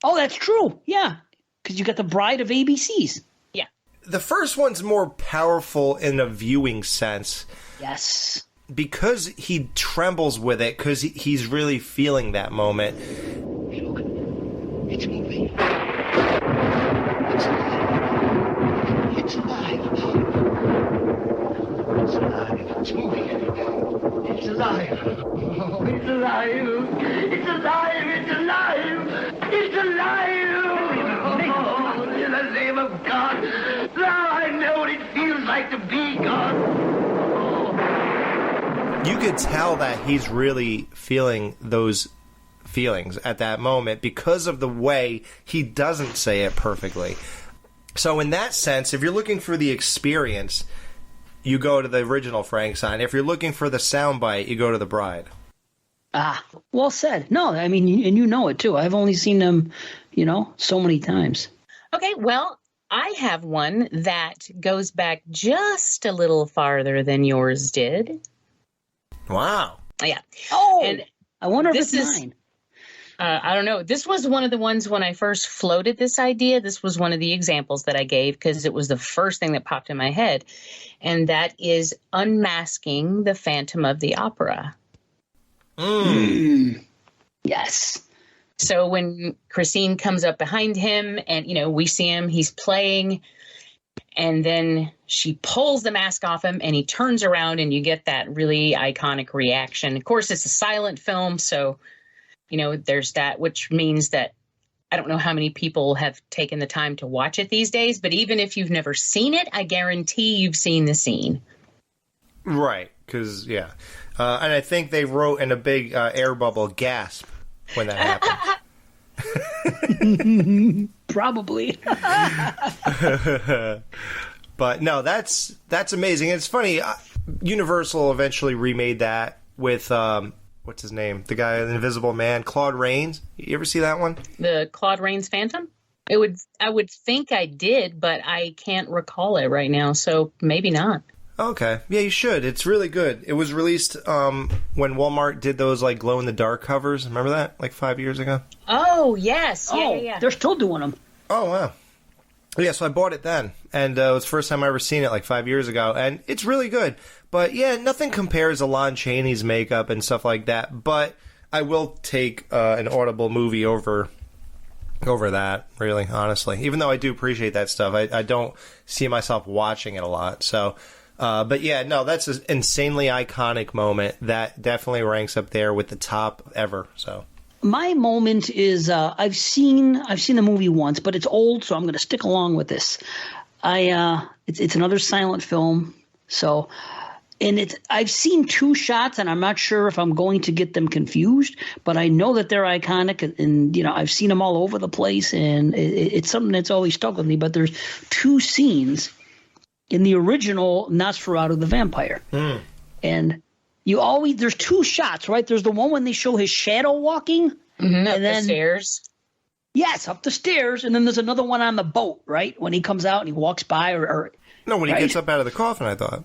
[SPEAKER 3] Oh, that's true. Yeah. Because you got the Bride of ABCs.
[SPEAKER 2] Yeah.
[SPEAKER 1] The first one's more powerful in a viewing sense.
[SPEAKER 3] Yes.
[SPEAKER 1] Because he trembles with it, because he's really feeling that moment.
[SPEAKER 6] Hey, look. It's moving. It's alive. It's alive. It's moving. It's alive. Oh, it's alive. It's alive. It's alive. It's alive. Oh, in the name of God. Now I know what it feels like to be God.
[SPEAKER 1] You could tell that he's really feeling those feelings at that moment because of the way he doesn't say it perfectly. So in that sense, if you're looking for the experience, you go to the original Frankenstein. If you're looking for the soundbite, you go to The Bride.
[SPEAKER 3] Ah, well said. No, I mean, and you know it too. I've only seen them, so many times.
[SPEAKER 2] Okay, well, I have one that goes back just a little farther than yours did.
[SPEAKER 1] Wow.
[SPEAKER 2] Yeah.
[SPEAKER 3] Oh,
[SPEAKER 2] and
[SPEAKER 3] I wonder if
[SPEAKER 2] this
[SPEAKER 3] it's
[SPEAKER 2] is
[SPEAKER 3] mine.
[SPEAKER 2] I don't know. This was one of the ones when I first floated this idea. This was one of the examples that I gave because it was the first thing that popped in my head. And that is Unmasking the Phantom of the Opera.
[SPEAKER 3] Yes.
[SPEAKER 2] So when Christine comes up behind him and, we see him, he's playing, and then she pulls the mask off him and he turns around and you get that really iconic reaction. Of course, it's a silent film, so, there's that, which means that I don't know how many people have taken the time to watch it these days, but even if you've never seen it, I guarantee you've seen the scene.
[SPEAKER 1] Right, because, yeah. And I think they wrote in a big air bubble, "Gasp," when that happened.
[SPEAKER 3] Probably.
[SPEAKER 1] But no, that's amazing. It's funny. Universal eventually remade that with what's his name? The guy, the Invisible Man, Claude Rains. You ever see that one?
[SPEAKER 2] The Claude Rains Phantom? I would think I did, but I can't recall it right now, so maybe not.
[SPEAKER 1] Okay. Yeah, you should. It's really good. It was released when Walmart did those like glow-in-the-dark covers. Remember that? Like 5 years ago?
[SPEAKER 2] Oh, yes. Yeah.
[SPEAKER 3] They're still doing them.
[SPEAKER 1] Oh, wow. Yeah, so I bought it then. And it was the first time I ever seen it like 5 years ago. And it's really good. But yeah, nothing compares to Lon Chaney's makeup and stuff like that. But I will take an Audible movie over over that, really, honestly. Even though I do appreciate that stuff, I don't see myself watching it a lot. So, but yeah, no, that's an insanely iconic moment that definitely ranks up there with the top ever. So.
[SPEAKER 3] My moment is I've seen the movie once, but it's old, so I'm going to stick along with this. It's another silent film, so I've seen two shots, and I'm not sure if I'm going to get them confused, but I know that they're iconic, and I've seen them all over the place, and it's something that's always stuck with me. But there's two scenes in the original Nosferatu the Vampire, and there's two shots, right? There's the one when they show his shadow walking,
[SPEAKER 2] and then the stairs.
[SPEAKER 3] Yes, up the stairs, and then there's another one on the boat, right? When he comes out and he walks by,
[SPEAKER 1] no, when he gets up out of the coffin, I thought.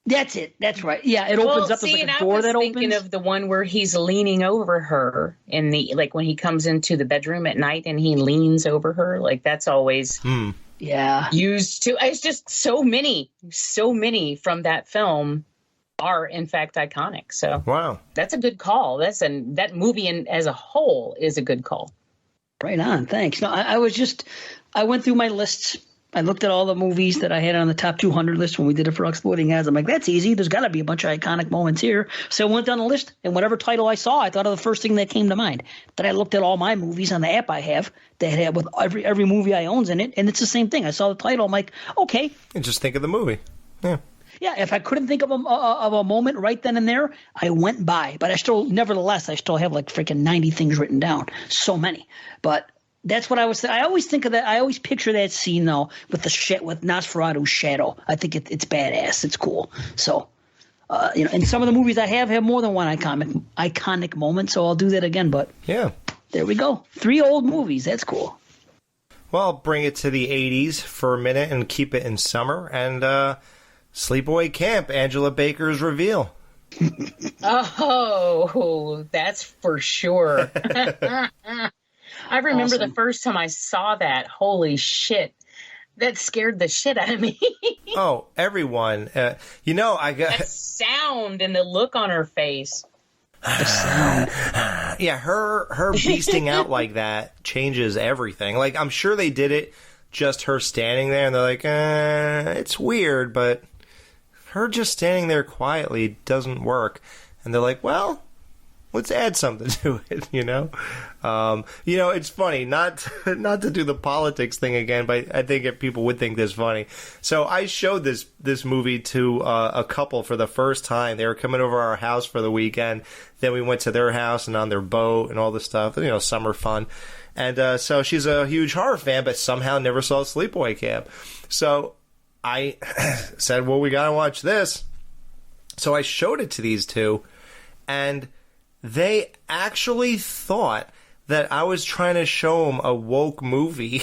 [SPEAKER 3] That's it. That's right. Yeah, it opens up. There's like a door that opens. I was
[SPEAKER 2] thinking of the one where he's leaning over her in the when he comes into the bedroom at night and he leans over her. Like that's always used to. It's just so many from that film are in fact iconic. So
[SPEAKER 1] wow,
[SPEAKER 2] that's a good call. That movie as a whole is a good call.
[SPEAKER 3] Right on. Thanks. No, I went through my lists. I looked at all the movies that I had on the top 200 list when we did it for Exploding Heads. I'm like, that's easy. There's got to be a bunch of iconic moments here. So I went down the list, and whatever title I saw, I thought of the first thing that came to mind. Then I looked at all my movies on the app I have that have with every movie I owns in it, and it's the same thing. I saw the title. I'm like, okay.
[SPEAKER 1] And just think of the movie. Yeah.
[SPEAKER 3] Yeah, if I couldn't think of a moment right then and there, I went by. But I still have like freaking 90 things written down. So many. But that's what I was. I always think of that. I always picture that scene though with with Nosferatu's shadow. I think it's badass. It's cool. So, and some of the movies I have more than one iconic moment. So I'll do that again. But
[SPEAKER 1] yeah,
[SPEAKER 3] there we go. 3 old movies. That's cool.
[SPEAKER 1] Well, I'll bring it to the 80s for a minute and keep it in summer. And Sleepaway Camp, Angela Baker's reveal.
[SPEAKER 2] Oh, that's for sure. I remember the first time I saw that. Holy shit. That scared the shit out of me.
[SPEAKER 1] Oh, everyone. I got...
[SPEAKER 2] That sound and the look on her face.
[SPEAKER 3] The sound.
[SPEAKER 1] Yeah, her beasting out like that changes everything. Like, I'm sure they did it just her standing there, and they're like, it's weird, but her just standing there quietly doesn't work. And they're like, well... let's add something to it, it's funny, not to do the politics thing again, but I think people would think this funny. So I showed this movie to a couple for the first time. They were coming over our house for the weekend. Then we went to their house and on their boat and all this stuff, summer fun. And so she's a huge horror fan, but somehow never saw Sleepaway Camp. So I said, well, we gotta watch this. So I showed it to these two, and they actually thought that I was trying to show them a woke movie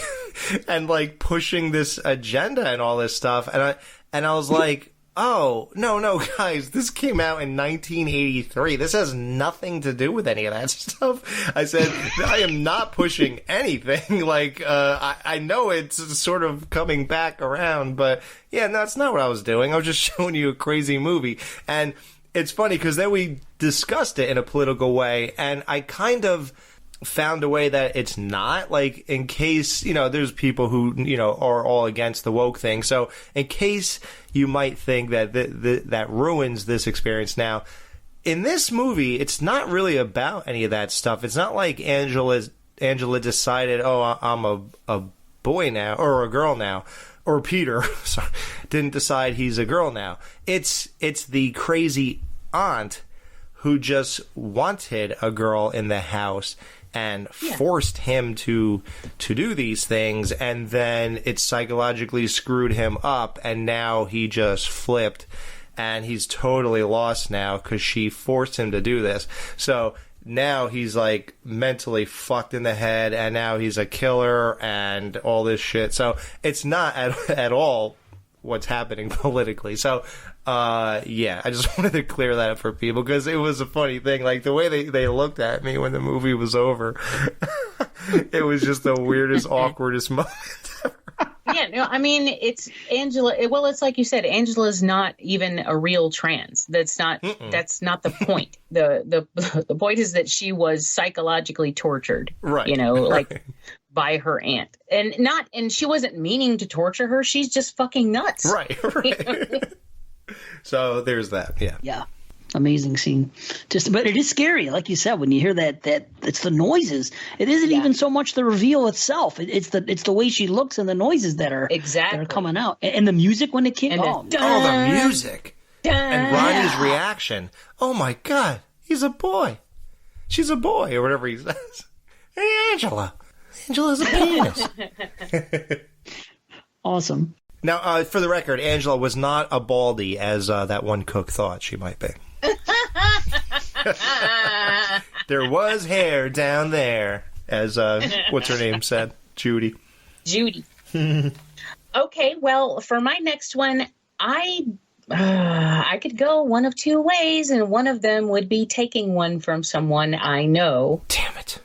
[SPEAKER 1] and like pushing this agenda and all this stuff. And I was like, oh, no, guys, this came out in 1983. This has nothing to do with any of that stuff. I said, I am not pushing anything. Like, I know it's sort of coming back around, but yeah, no, that's not what I was doing. I was just showing you a crazy movie. And it's funny because then we discussed it in a political way, and I kind of found a way that it's not, like, in case, there's people who, are all against the woke thing. So in case you might think that that ruins this experience now, in this movie, it's not really about any of that stuff. It's not like Angela decided, oh, I'm a boy now, or a girl now. Or Peter sorry, didn't decide he's a girl now. It's the crazy aunt who just wanted a girl in the house and forced him to do these things, and then it psychologically screwed him up, and now he just flipped, and he's totally lost now because she forced him to do this. So now he's like mentally fucked in the head, and now he's a killer and all this shit. So it's not at all what's happening politically. So I just wanted to clear that up for people because it was a funny thing. Like the way they looked at me when the movie was over, it was just the weirdest, awkwardest moment ever.
[SPEAKER 2] Yeah, no, I mean, it's Angela. Well, it's like you said, Angela's not even a real trans. That's not the point. The point is that she was psychologically tortured.
[SPEAKER 1] Right.
[SPEAKER 2] Like by her aunt, and she wasn't meaning to torture her. She's just fucking nuts.
[SPEAKER 1] Right. So there's that. Yeah.
[SPEAKER 3] Yeah. Amazing scene. But it is scary, like you said, when you hear that it's the noises. It isn't even so much the reveal itself. It's the way she looks and the noises that are coming out, and the music when it came.
[SPEAKER 1] The music and Ronnie's reaction. Oh my God, he's a boy. She's a boy, or whatever he says. Hey, Angela. Angela's a penis. Awesome. Now, for the record, Angela was not a baldy as that one cook thought she might be. There was hair down there, as what's her name said, Judy.
[SPEAKER 2] Okay, well, for my next one, I could go one of two ways, and one of them would be taking one from someone I know.
[SPEAKER 1] Damn it!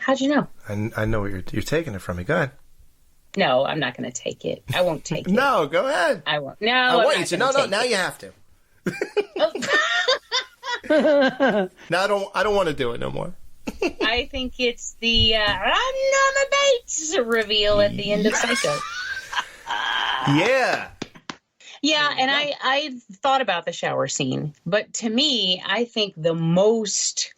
[SPEAKER 2] How'd you know?
[SPEAKER 1] I know where you're taking it from me. Go ahead.
[SPEAKER 2] No, I'm not going to take it. I won't take it.
[SPEAKER 1] No, go ahead.
[SPEAKER 2] I won't. No,
[SPEAKER 1] I want you to. No, now you have to. Now I don't want to do it no more.
[SPEAKER 2] I think it's the Norma Bates reveal at the end of Psycho.
[SPEAKER 1] Yeah.
[SPEAKER 2] Yeah, and I thought about the shower scene, but to me, I think the most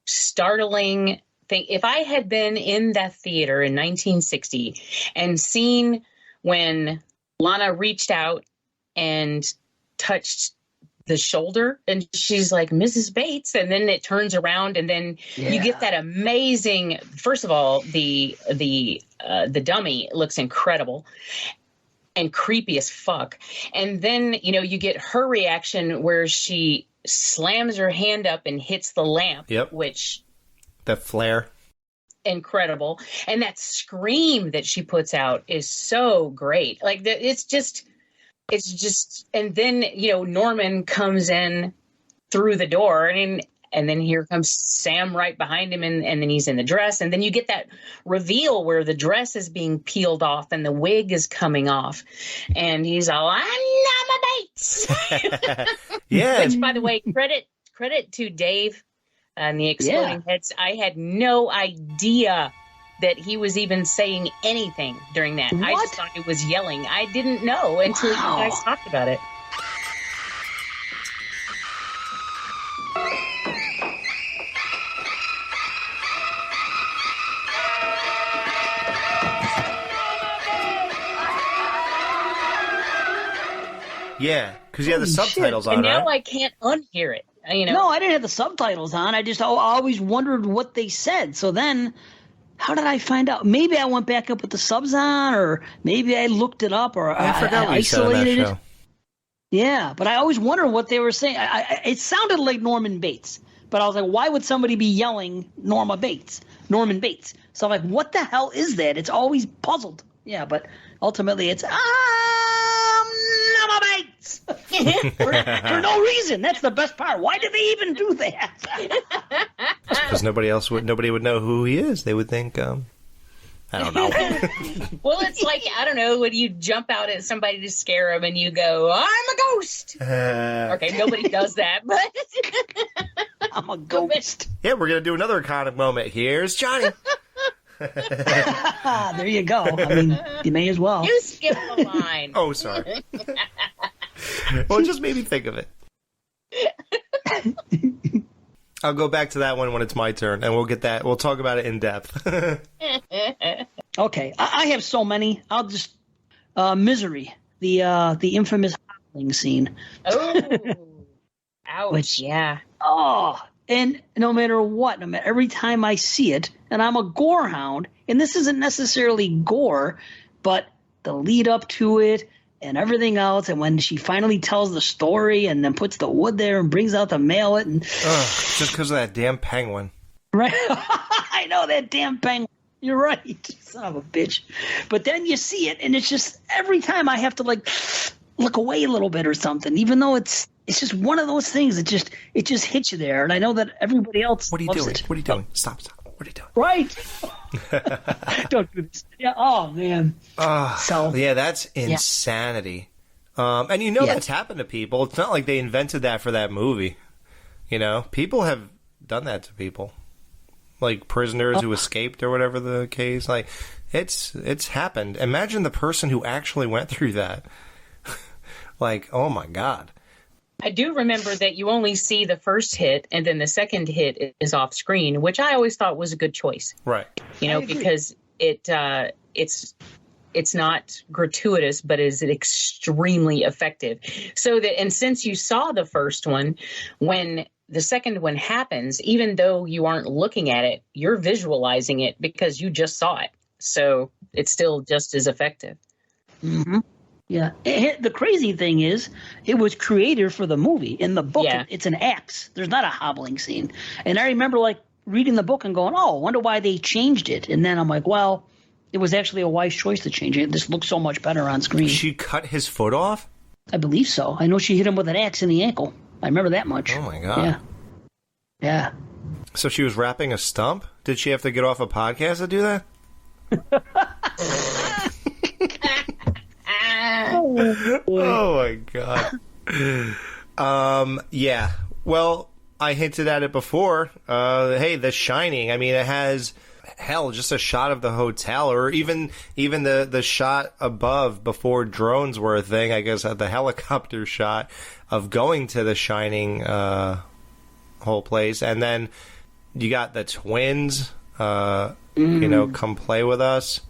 [SPEAKER 2] startling thing, if I had been in that theater in 1960 and seen when Lana reached out and touched the shoulder, and she's like, Mrs. Bates, and then it turns around, and then you get that amazing. First of all, the dummy looks incredible and creepy as fuck, and then you get her reaction where she slams her hand up and hits the lamp, which
[SPEAKER 1] that flare.
[SPEAKER 2] Incredible, and that scream that she puts out is so great. Like it's just, and then Norman comes in through the door, and then here comes Sam right behind him, and then he's in the dress, and then you get that reveal where the dress is being peeled off and the wig is coming off, and he's all, I'm Norma Bates.
[SPEAKER 1] Yeah.
[SPEAKER 2] Which, by the way, credit to Dave and the Exploding Heads. I had no idea that he was even saying anything during that. What? I just thought he was yelling. I didn't know until you guys talked about it.
[SPEAKER 1] Yeah, because you had the subtitles on,
[SPEAKER 2] and now
[SPEAKER 1] right?
[SPEAKER 2] I can't unhear it.
[SPEAKER 3] No, I didn't have the subtitles on. I always wondered what they said. So then, how did I find out? Maybe I went back up with the subs on, or maybe I looked it up, or I
[SPEAKER 1] forgot what you said on that show.
[SPEAKER 3] Yeah, but I always wondered what they were saying. It sounded like Norman Bates, but I was like, why would somebody be yelling Norman Bates? So I'm like, what the hell is that? It's always puzzled. Yeah, but ultimately it's Norman Bates for no reason. That's the best part. Why did they even do that?
[SPEAKER 1] Because nobody would know who he is. They would think, I don't know.
[SPEAKER 2] Well, it's like, I don't know, when you jump out at somebody to scare them and you go, I'm a ghost. Okay, nobody does that, but
[SPEAKER 3] I'm a ghost.
[SPEAKER 1] Yeah, we're going to do another iconic moment. Here's Johnny.
[SPEAKER 3] There you go. I mean, you may as well.
[SPEAKER 2] You skipped the line.
[SPEAKER 1] Oh, sorry. Well, it just made me think of it. I'll go back to that one when it's my turn, and we'll talk about it in depth.
[SPEAKER 3] Okay, I have so many. I'll just Misery, the infamous hobbling scene.
[SPEAKER 2] Oh, ouch! Yeah.
[SPEAKER 3] Oh, and no matter every time I see it, and I'm a gore hound, and this isn't necessarily gore, but the lead up to it and everything else, and when she finally tells the story and then puts the wood there and brings out the mallet, and
[SPEAKER 1] just because of that damn penguin.
[SPEAKER 3] Right? I know, that damn penguin. You're right, son of a bitch. But then you see it, and it's just every time I have to look away a little bit or something, even though it's just one of those things that just hits you there. And I know that everybody else.
[SPEAKER 1] What are you doing? What are you doing? Stop! What are you doing?
[SPEAKER 3] Right. Don't do this. Yeah. Oh man.
[SPEAKER 1] Yeah, that's insanity. And that's happened to people. It's not like they invented that for that movie. People have done that to people. like prisoners who escaped or whatever the case. Like, it's happened. Imagine the person who actually went through that. Like, oh my God.
[SPEAKER 2] I do remember that you only see the first hit, and then the second hit is off screen, which I always thought was a good choice.
[SPEAKER 1] Right.
[SPEAKER 2] You know, because it's not gratuitous, but is extremely effective. So that, and since you saw the first one, when the second one happens, even though you aren't looking at it, you're visualizing it because you just saw it. So it's still just as effective.
[SPEAKER 3] Mm-hmm. Yeah. The crazy thing is, it was created for the movie. In the book, it's an axe. There's not a hobbling scene. And I remember like reading the book and going, oh, I wonder why they changed it. And then I'm like, well, it was actually a wise choice to change it. This looks so much better on screen.
[SPEAKER 1] She cut his foot off?
[SPEAKER 3] I believe so. I know she hit him with an axe in the ankle. I remember that much.
[SPEAKER 1] Oh, my God.
[SPEAKER 3] Yeah. Yeah.
[SPEAKER 1] So she was wrapping a stump? Did she have to get off a podcast to do that? Oh, my God. Yeah. Well, I hinted at it before. Hey, The Shining. I mean, it has... Hell, just a shot of the hotel, or even the shot above before drones were a thing. I guess the helicopter shot of going to the Shining whole place, and then you got the twins. You know, come play with us.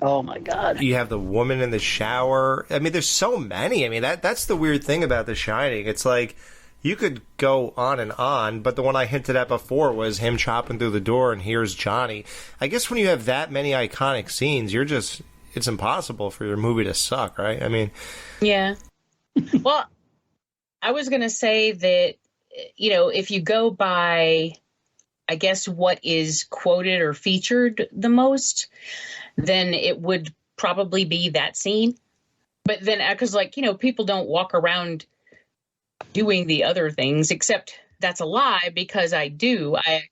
[SPEAKER 3] Oh my God!
[SPEAKER 1] You have the woman in the shower. I mean, there's so many. I mean, that's the weird thing about The Shining. It's like, you could go on, but the one I hinted at before was him chopping through the door and here's Johnny. I guess when you have that many iconic scenes, it's impossible for your movie to suck, right? I mean...
[SPEAKER 2] Yeah. Well, I was going to say that, you know, if you go by, I guess, what is quoted or featured the most, then it would probably be that scene. But then, because, like, you know, people don't walk around doing the other things, except that's a lie, because I do. I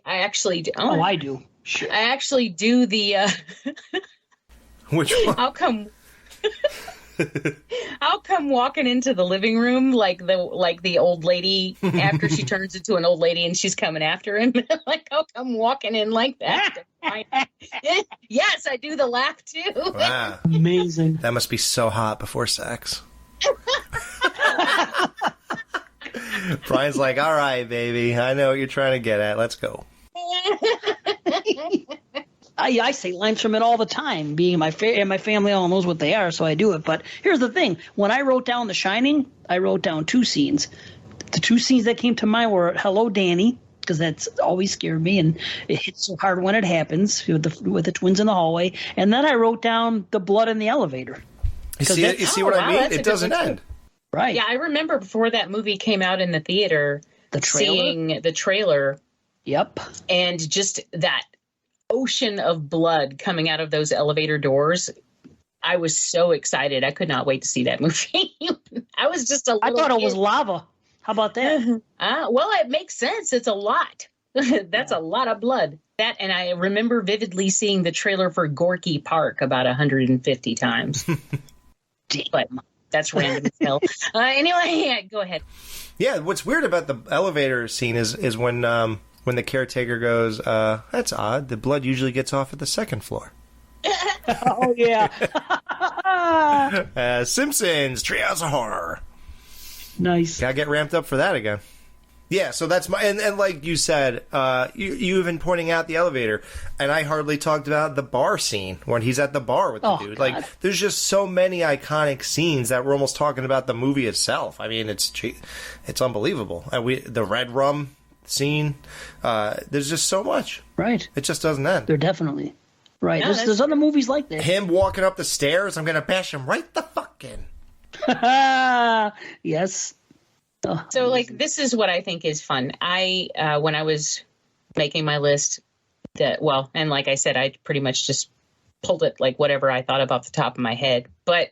[SPEAKER 2] actually do.
[SPEAKER 3] Oh, I do. Sure.
[SPEAKER 2] I actually do the
[SPEAKER 1] Which one?
[SPEAKER 2] I'll come walking into the living room like the old lady after she turns into an old lady and she's coming after him. Like, I'll come walking in like that. Yes, I do the laugh too.
[SPEAKER 1] Wow.
[SPEAKER 3] Amazing.
[SPEAKER 1] That must be so hot before sex. Brian's like, all right, baby, I know what you're trying to get at. Let's go.
[SPEAKER 3] I say lines from it all the time. Being my family all knows what they are, so I do it. But here's the thing: when I wrote down The Shining, I wrote down two scenes. The two scenes that came to mind were "Hello, Danny," because that's always scared me, and it hits so hard when it happens with the twins in the hallway. And then I wrote down the blood in the elevator.
[SPEAKER 1] You see what I mean? It doesn't end.
[SPEAKER 3] Right.
[SPEAKER 2] Yeah, I remember before that movie came out in the theater, seeing the trailer.
[SPEAKER 3] Yep.
[SPEAKER 2] And just that ocean of blood coming out of those elevator doors. I was so excited. I could not wait to see that movie. I was just a little
[SPEAKER 3] I thought it
[SPEAKER 2] kid.
[SPEAKER 3] was lava. How about that?
[SPEAKER 2] Well, it makes sense. It's a lot. That's a lot of blood. That, and I remember vividly seeing the trailer for Gorky Park about 150 times. But that's random as hell. Anyway, yeah, go ahead.
[SPEAKER 1] Yeah, what's weird about the elevator scene is when the caretaker goes, that's odd. The blood usually gets off at the second floor.
[SPEAKER 3] Oh, yeah.
[SPEAKER 1] Simpsons, Treehouse of Horror.
[SPEAKER 3] Nice.
[SPEAKER 1] Gotta get ramped up for that again. Yeah, so that's my... And like you said, you even pointing out the elevator, and I hardly talked about the bar scene when he's at the bar with the dude. God. Like, there's just so many iconic scenes that we're almost talking about the movie itself. I mean, it's unbelievable. And the red rum scene, there's just so much.
[SPEAKER 3] Right.
[SPEAKER 1] It just doesn't end.
[SPEAKER 3] They're definitely... Right.
[SPEAKER 2] No,
[SPEAKER 3] there's other movies like that.
[SPEAKER 1] Him walking up the stairs, I'm going to bash him right the fuck in.
[SPEAKER 3] Yes. Oh,
[SPEAKER 2] so, like, this is what I think is fun. When I was making my list, and like I said, I pretty much just pulled it like whatever I thought of off the top of my head. But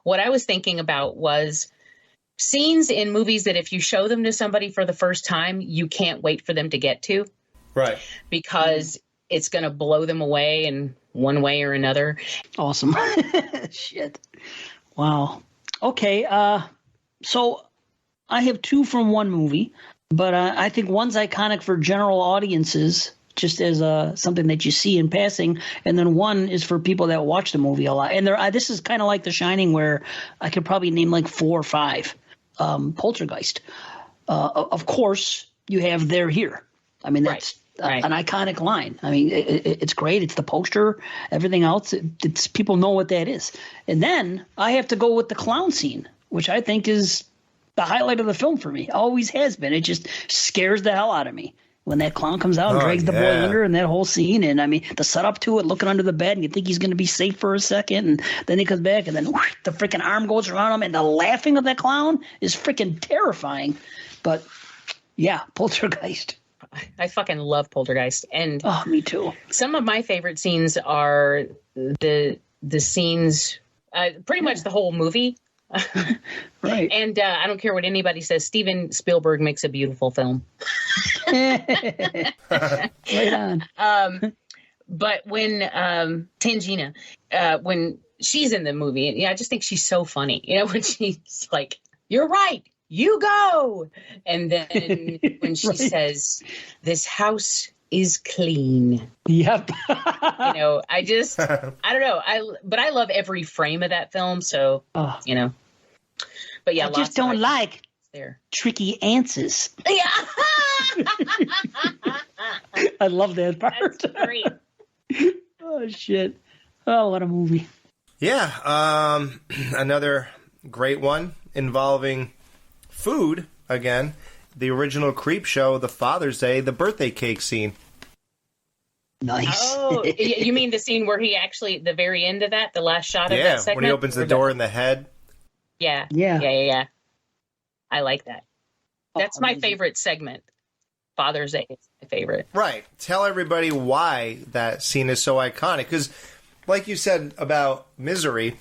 [SPEAKER 2] what I was thinking about was scenes in movies that if you show them to somebody for the first time, you can't wait for them to get to. Right. Because it's going to blow them away in one way or another.
[SPEAKER 3] Awesome. Shit. Wow. Okay. So I have two from one movie. But I think one's iconic for general audiences, just as something that you see in passing, and then one is for people that watch the movie a lot. And this is kind of like The Shining, where I could probably name like 4 or 5. Poltergeist. Of course, you have They're Here. I mean, that's an iconic line. I mean, it's great. It's the poster. Everything else, it's people know what that is. And then I have to go with the clown scene, which I think is the highlight of the film for me. Always has been. It just scares the hell out of me when that clown comes out and drags the boy under, and that whole scene. And I mean, the setup to it, looking under the bed, and you think he's going to be safe for a second, and then he comes back, and then whoosh, the freaking arm goes around him, and the laughing of that clown is freaking terrifying. But yeah, Poltergeist.
[SPEAKER 2] I fucking love Poltergeist. And
[SPEAKER 3] me too.
[SPEAKER 2] Some of my favorite scenes are the scenes, pretty much the whole movie.
[SPEAKER 3] Right.
[SPEAKER 2] And I don't care what anybody says, Steven Spielberg makes a beautiful film.
[SPEAKER 3] Right on.
[SPEAKER 2] But when Tangina, when she's in the movie, I just think she's so funny. You know, when she's like, "You're right, you go," and then when she says, "This house is clean."
[SPEAKER 3] Yep.
[SPEAKER 2] You know, I don't know. I love every frame of that film. So, you know, but yeah,
[SPEAKER 3] I just don't like
[SPEAKER 2] there
[SPEAKER 3] tricky answers.
[SPEAKER 2] Yeah.
[SPEAKER 3] I love that part.
[SPEAKER 2] That's great.
[SPEAKER 3] Oh shit. Oh, what a movie.
[SPEAKER 1] Yeah. Another great one involving food again. The original Creep Show, the Father's Day, the birthday cake scene.
[SPEAKER 3] Nice.
[SPEAKER 2] Oh, you mean the scene where he actually, the very end of that, the last shot of that segment?
[SPEAKER 1] Yeah, when he opens the door in the head.
[SPEAKER 2] Yeah. I like that. That's my favorite segment. Father's Day is my favorite.
[SPEAKER 1] Right. Tell everybody why that scene is so iconic. Because, like you said about Misery,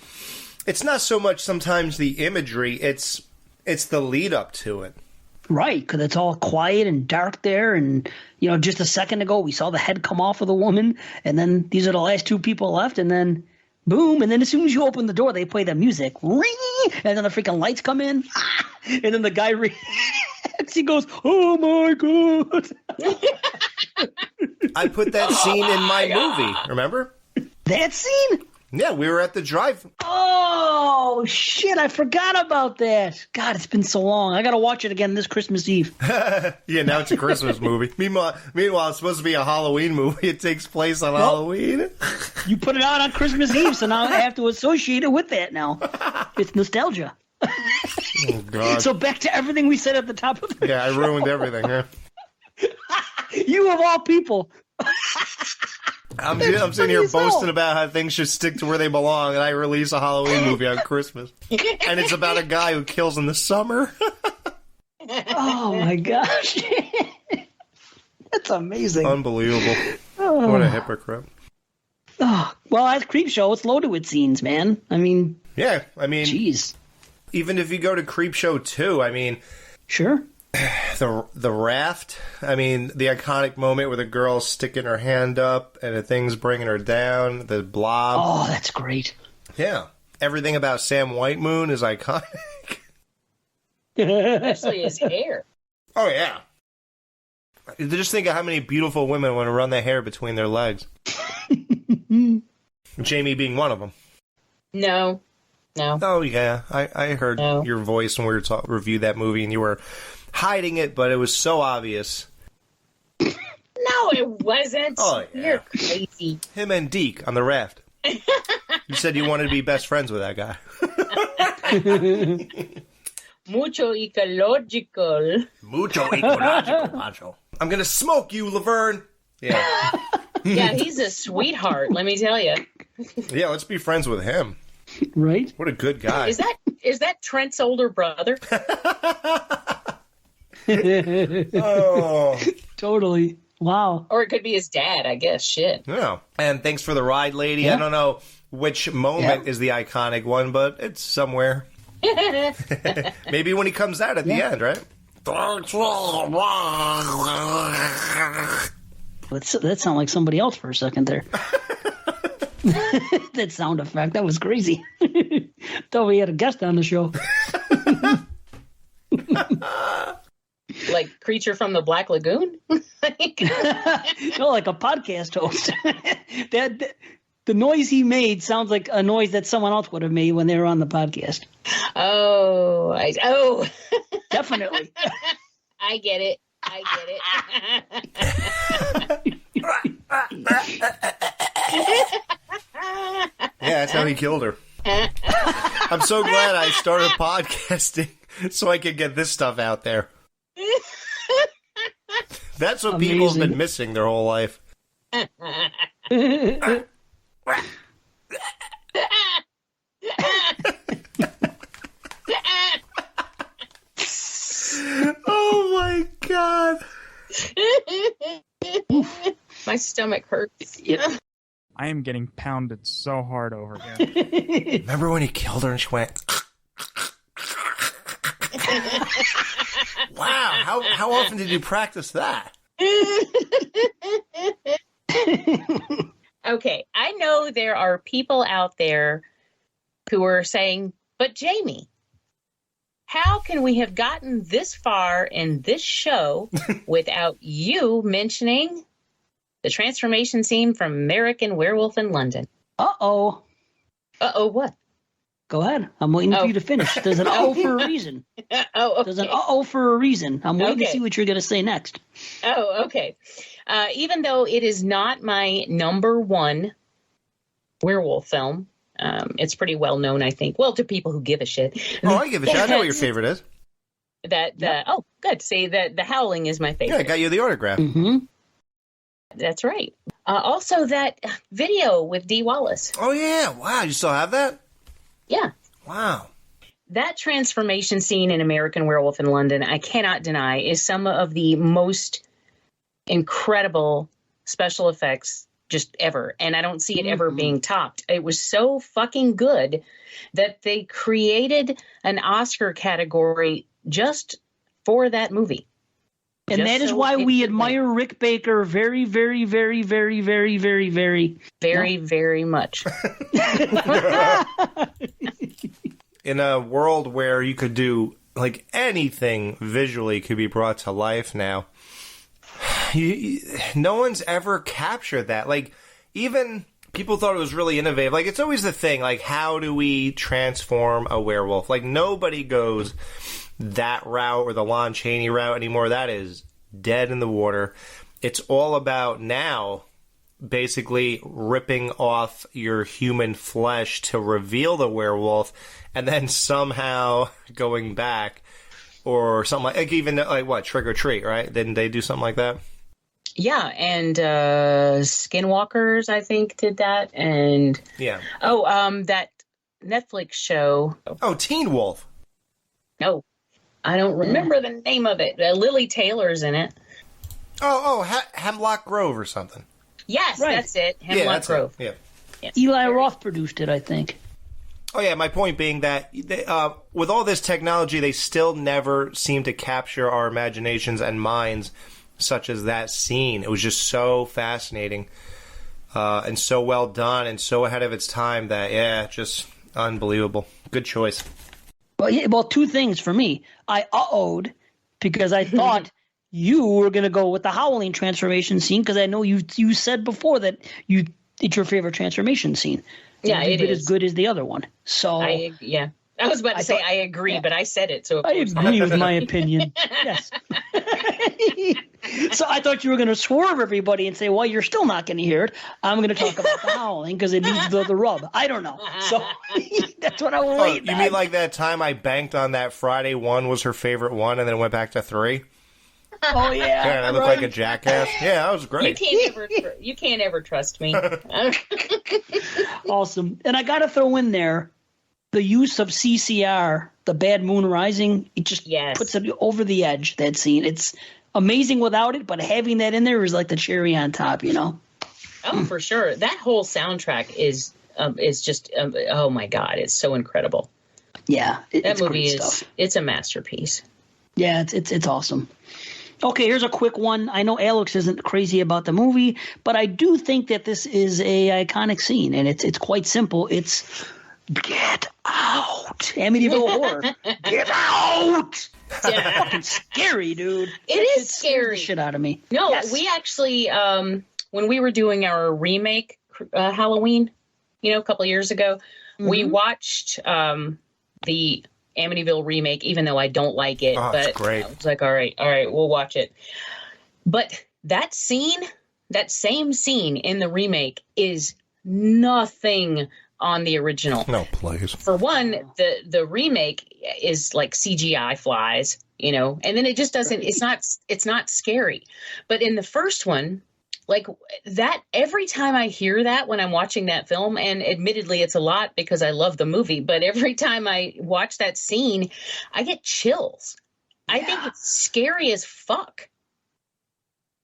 [SPEAKER 1] it's not so much sometimes the imagery, it's the lead up to it.
[SPEAKER 3] Right, because it's all quiet and dark there. And, you know, just a second ago, we saw the head come off of the woman. And then these are the last 2 people left. And then, boom. And then as soon as you open the door, they play the music. Ring! And then the freaking lights come in. And then the guy reacts. He goes, "Oh, my God."
[SPEAKER 1] I put that scene in my movie, remember?
[SPEAKER 3] That scene?
[SPEAKER 1] Yeah, we were at the drive.
[SPEAKER 3] Oh, shit. I forgot about that. God, it's been so long. I got to watch it again this Christmas Eve.
[SPEAKER 1] Yeah, now it's a Christmas movie. Meanwhile, it's supposed to be a Halloween movie. It takes place on Halloween.
[SPEAKER 3] You put it out on Christmas Eve, so now I have to associate it with that now. It's nostalgia.
[SPEAKER 1] Oh, God.
[SPEAKER 3] So back to everything we said at the top of the
[SPEAKER 1] Yeah, I ruined everything, huh?
[SPEAKER 3] You of all people.
[SPEAKER 1] I'm sitting here boasting about how things should stick to where they belong, and I release a Halloween movie on Christmas. And it's about a guy who kills in the summer.
[SPEAKER 3] Oh, my gosh. That's amazing.
[SPEAKER 1] Unbelievable. What a hypocrite.
[SPEAKER 3] Oh, well, as Creep Show, it's loaded with scenes, man. I mean...
[SPEAKER 1] Yeah, I mean...
[SPEAKER 3] Jeez.
[SPEAKER 1] Even if you go to Creep Show 2, I mean...
[SPEAKER 3] Sure.
[SPEAKER 1] The raft, I mean, the iconic moment where the girl's sticking her hand up and the thing's bringing her down, the blob.
[SPEAKER 3] Oh, that's great.
[SPEAKER 1] Yeah. Everything about Sam Whitemoon is iconic.
[SPEAKER 2] Especially his hair.
[SPEAKER 1] Oh, yeah. Just think of how many beautiful women want to run their hair between their legs. Jamie being one of them.
[SPEAKER 2] No.
[SPEAKER 1] Oh, yeah. I heard your voice when we were reviewed that movie, and you were hiding it, but it was so obvious.
[SPEAKER 2] No, it wasn't.
[SPEAKER 1] Oh, yeah.
[SPEAKER 2] You're crazy.
[SPEAKER 1] Him and Deke on the raft. You said you wanted to be best friends with that guy.
[SPEAKER 2] Mucho ecological.
[SPEAKER 1] Mucho ecological, macho. I'm going to smoke you, Laverne. Yeah.
[SPEAKER 2] Yeah, he's a sweetheart, let me tell you.
[SPEAKER 1] Yeah, let's be friends with him.
[SPEAKER 3] Right?
[SPEAKER 1] What a good guy.
[SPEAKER 2] Is that Trent's older brother?
[SPEAKER 1] Oh.
[SPEAKER 3] Totally. Wow.
[SPEAKER 2] Or it could be his dad, I guess. Shit.
[SPEAKER 1] Yeah. And thanks for the ride, lady.
[SPEAKER 3] Yeah.
[SPEAKER 1] I don't know which moment is the iconic one, but it's somewhere. Maybe when he comes out at the end, right?
[SPEAKER 3] That sounded like somebody else for a second there. That sound effect. That was crazy. Thought we had a guest on the show.
[SPEAKER 2] like Creature from the Black Lagoon?
[SPEAKER 3] No, like a podcast host. The noise he made sounds like a noise that someone else would have made when they were on the podcast.
[SPEAKER 2] Oh,
[SPEAKER 3] Definitely.
[SPEAKER 2] I get it.
[SPEAKER 1] Yeah, that's how he killed her. I'm so glad I started podcasting so I could get this stuff out there. That's what people have been missing their whole life. Oh my God.
[SPEAKER 2] My stomach hurts.
[SPEAKER 7] I am getting pounded so hard over here.
[SPEAKER 1] Remember when he killed her and she went... Wow, how often did you practice that?
[SPEAKER 2] Okay, I know there are people out there who are saying, but Jamie, how can we have gotten this far in this show without you mentioning the transformation scene from American Werewolf in London?
[SPEAKER 3] Uh-oh.
[SPEAKER 2] Uh-oh, what?
[SPEAKER 3] Go ahead. I'm waiting for you to finish. There's an uh-oh for a reason.
[SPEAKER 2] Oh, okay.
[SPEAKER 3] There's an uh-oh for a reason. I'm waiting to see what you're going to say next.
[SPEAKER 2] Oh, okay. Even though it is not my number one werewolf film, it's pretty well known, I think. Well, to people who give a shit.
[SPEAKER 1] Oh, I give a shit. I know what your favorite is.
[SPEAKER 2] Oh, good. See, The Howling is my favorite.
[SPEAKER 1] Yeah, I got you the autograph.
[SPEAKER 3] Mm-hmm.
[SPEAKER 2] That's right. Also, that video with Dee Wallace.
[SPEAKER 1] Oh, yeah. Wow, you still have that?
[SPEAKER 2] Yeah.
[SPEAKER 1] Wow.
[SPEAKER 2] That transformation scene in American Werewolf in London, I cannot deny, is some of the most incredible special effects just ever. And I don't see it ever being topped. It was so fucking good that they created an Oscar category just for that movie.
[SPEAKER 3] And that is why we admire Rick Baker very, very, very, very, very, very, very,
[SPEAKER 2] very much.
[SPEAKER 1] In a world where you could do, like, anything visually could be brought to life now, no one's ever captured that. Like, even people thought it was really innovative. Like, it's always the thing, like, how do we transform a werewolf? Like, nobody goes that route or the Lon Chaney route anymore. That is dead in the water. It's all about now basically ripping off your human flesh to reveal the werewolf and then somehow going back or something like even like what, Trick or Treat, right? Didn't they do something like that?
[SPEAKER 2] Yeah, and Skinwalkers, I think, did that. And
[SPEAKER 1] yeah.
[SPEAKER 2] That Netflix show.
[SPEAKER 1] Oh, Teen Wolf.
[SPEAKER 2] No, I don't remember the name of it. Lily Taylor's in it.
[SPEAKER 1] Hemlock Grove or something.
[SPEAKER 2] Yes, right. That's it. Hemlock Grove.
[SPEAKER 1] Yeah.
[SPEAKER 2] Yes.
[SPEAKER 3] Eli Roth produced it, I think.
[SPEAKER 1] Oh, yeah, my point being that they, with all this technology, they still never seem to capture our imaginations and minds such as that scene. It was just so fascinating and so well done and so ahead of its time that, yeah, just unbelievable. Good choice.
[SPEAKER 3] Well, two things for me. I uh-oh'd because I thought you were going to go with the Howling transformation scene because I know you said before that it's your favorite transformation scene.
[SPEAKER 2] Yeah, it is
[SPEAKER 3] as good as the other one. So
[SPEAKER 2] I was about to say I agree, but I said it, so
[SPEAKER 3] I agree with my opinion. Yes. So I thought you were going to swerve everybody and say, "Well, you're still not going to hear it. I'm going to talk about the Howling because it needs the rub." I don't know. So that's what I was waiting.
[SPEAKER 1] You mean like that time I banked on that Friday 1 was her favorite one, and then it went back to 3?
[SPEAKER 3] Oh yeah.
[SPEAKER 1] Yeah, and I look like a jackass. Yeah, that was great.
[SPEAKER 2] You can't ever trust me.
[SPEAKER 3] Awesome. And I got to throw in there the use of CCR, the Bad Moon Rising. It just puts it over the edge, that scene. It's amazing without it, but having that in there is like the cherry on top, you know?
[SPEAKER 2] Oh, for sure. That whole soundtrack is just, oh my God, it's so incredible.
[SPEAKER 3] Yeah.
[SPEAKER 2] That movie it's a masterpiece.
[SPEAKER 3] Yeah, it's awesome. Okay, here's a quick one. I know Alex isn't crazy about the movie, but I do think that this is a iconic scene, and it's quite simple. It's Get Out. Amityville Horror. Get out! Fucking scary, dude.
[SPEAKER 2] It is
[SPEAKER 3] scared
[SPEAKER 2] scary.
[SPEAKER 3] the shit out of me.
[SPEAKER 2] No,
[SPEAKER 3] Yes.
[SPEAKER 2] we actually, when we were doing our remake Halloween, a couple of years ago, we watched the Amityville remake, even though I don't like it.
[SPEAKER 1] Oh,
[SPEAKER 2] but
[SPEAKER 1] it's great.
[SPEAKER 2] I was like, all right, we'll watch it. But that same scene in the remake is nothing on the original.
[SPEAKER 1] No, please.
[SPEAKER 2] For one, the remake is like CGI flies, and then it just doesn't, it's not scary. But in the first one, like that, every time I hear that when I'm watching that film, and admittedly it's a lot because I love the movie, but every time I watch that scene, I get chills. I think it's scary as fuck.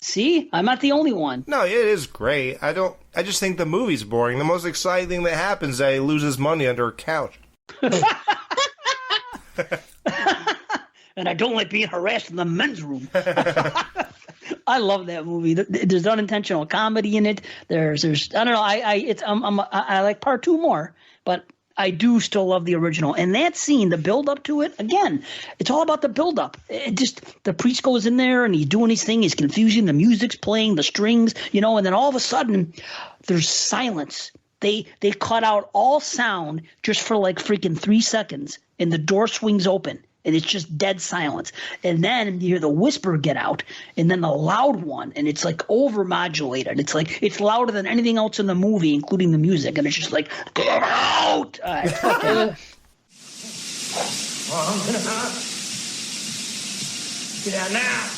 [SPEAKER 3] See, I'm not the only one.
[SPEAKER 1] No, it is great. I just think the movie's boring. The most exciting thing that happens is that he loses money under a couch.
[SPEAKER 3] And I don't like being harassed in the men's room. I love that movie. There's unintentional comedy in it. There's I don't know. I like part 2 more, but I do still love the original. And that scene, the build up to it, again, it's all about the build up. The priest goes in there and he's doing his thing. He's confusing. The music's playing, the strings, and then all of a sudden there's silence. They cut out all sound just for like freaking 3 seconds, and the door swings open. And it's just dead silence. And then you hear the whisper get out, and then the loud one, and it's like over-modulated. It's like it's louder than anything else in the movie, including the music. And it's just like, get out!
[SPEAKER 6] Get out now.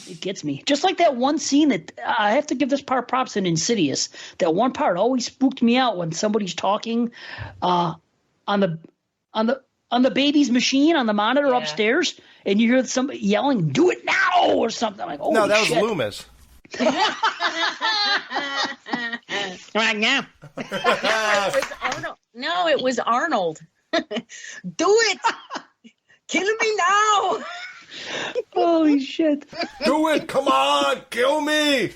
[SPEAKER 3] It gets me. Just like that one scene that I have to give this part props in Insidious. That one part always spooked me out when somebody's talking on the baby's machine on the monitor upstairs, and you hear somebody yelling, "Do it now!" or something. I'm like, oh
[SPEAKER 1] No, that
[SPEAKER 3] shit.
[SPEAKER 1] was Loomis.
[SPEAKER 3] Right now.
[SPEAKER 2] No, it was Arnold. Do it! Kill me now!
[SPEAKER 3] Holy shit.
[SPEAKER 1] Do it! Come on! Kill me!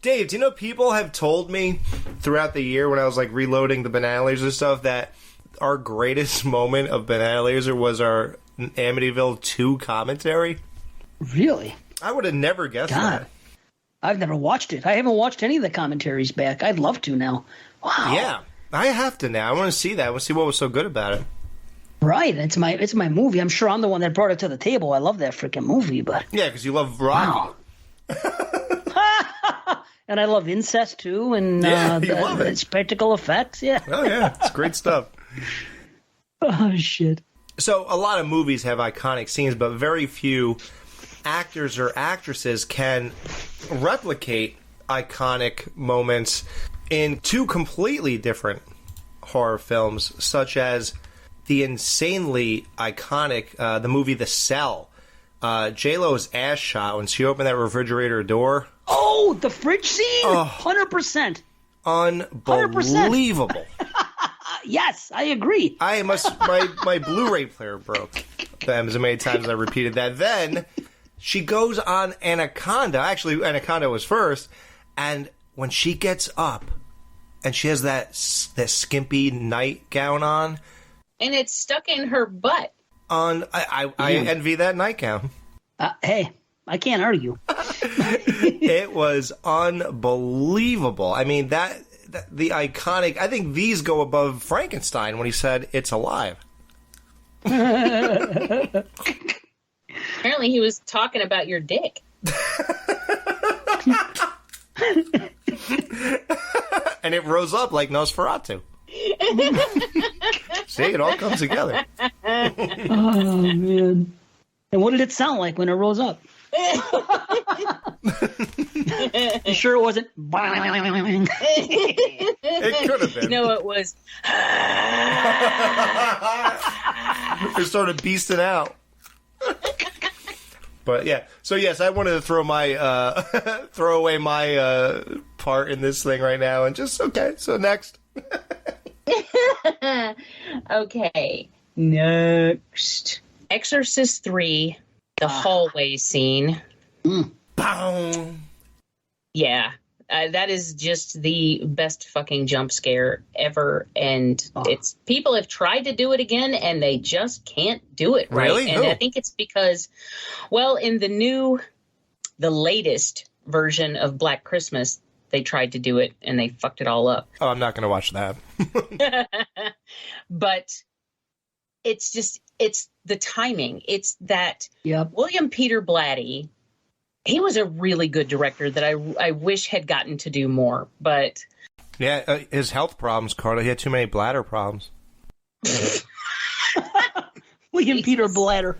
[SPEAKER 1] Dave, do you know people have told me throughout the year when I was like reloading the Banana Laser stuff that our greatest moment of Banana Laser was our Amityville 2 commentary?
[SPEAKER 3] Really?
[SPEAKER 1] I would have never guessed
[SPEAKER 3] God.
[SPEAKER 1] that.
[SPEAKER 3] I've never watched it. I haven't watched any of the commentaries back. I'd love to now. Wow.
[SPEAKER 1] Yeah, I have to now. I want to see that. I want to see what was so good about it.
[SPEAKER 3] Right. It's my movie. I'm sure I'm the one that brought it to the table. I love that freaking movie, but
[SPEAKER 1] Yeah, because you love Rocky.
[SPEAKER 3] wow. And I love incest too, and
[SPEAKER 1] Yeah, you love it.
[SPEAKER 3] spectacle effects. Yeah.
[SPEAKER 1] Oh, yeah. It's great stuff.
[SPEAKER 3] Oh shit.
[SPEAKER 1] So a lot of movies have iconic scenes, but very few actors or actresses can replicate iconic moments in 2 completely different horror films, such as the insanely iconic the movie The Cell. J-Lo's ass shot when she opened that refrigerator door.
[SPEAKER 3] Oh, the fridge scene?
[SPEAKER 1] Oh.
[SPEAKER 3] 100%.
[SPEAKER 1] Unbelievable.
[SPEAKER 3] Yes, I agree.
[SPEAKER 1] My Blu-ray player broke. As many times as I repeated that. Then she goes on Anaconda. Actually, Anaconda was first. And when she gets up and she has that skimpy nightgown on,
[SPEAKER 2] And it's stuck in her butt.
[SPEAKER 1] I envy that nightgown.
[SPEAKER 3] Hey, I can't argue.
[SPEAKER 1] It was unbelievable. I mean, the iconic. I think these go above Frankenstein when he said it's alive.
[SPEAKER 2] Apparently he was talking about your dick.
[SPEAKER 1] And it rose up like Nosferatu. See, it all comes together.
[SPEAKER 3] Oh, man. And what did it sound like when it rose up? You sure it wasn't?
[SPEAKER 1] It could have been.
[SPEAKER 2] No, it was.
[SPEAKER 1] It started beasting out. But yeah, so yes, I wanted to throw away my part in this thing right now, and just okay. So next.
[SPEAKER 2] Okay, next. Exorcist 3, the hallway scene.
[SPEAKER 1] Boom.
[SPEAKER 2] Yeah, that is just the best fucking jump scare ever. And it's people have tried to do it again and they just can't do it right.
[SPEAKER 1] Really?
[SPEAKER 2] And I think it's because, well, in the latest version of Black Christmas, they tried to do it and they fucked it all up.
[SPEAKER 1] Oh, I'm not going to watch that.
[SPEAKER 2] But it's the timing. It's that William Peter Blatty, he was a really good director that I wish had gotten to do more. But
[SPEAKER 1] yeah, his health problems, Carla. He had too many bladder problems.
[SPEAKER 3] William Peter Bladder.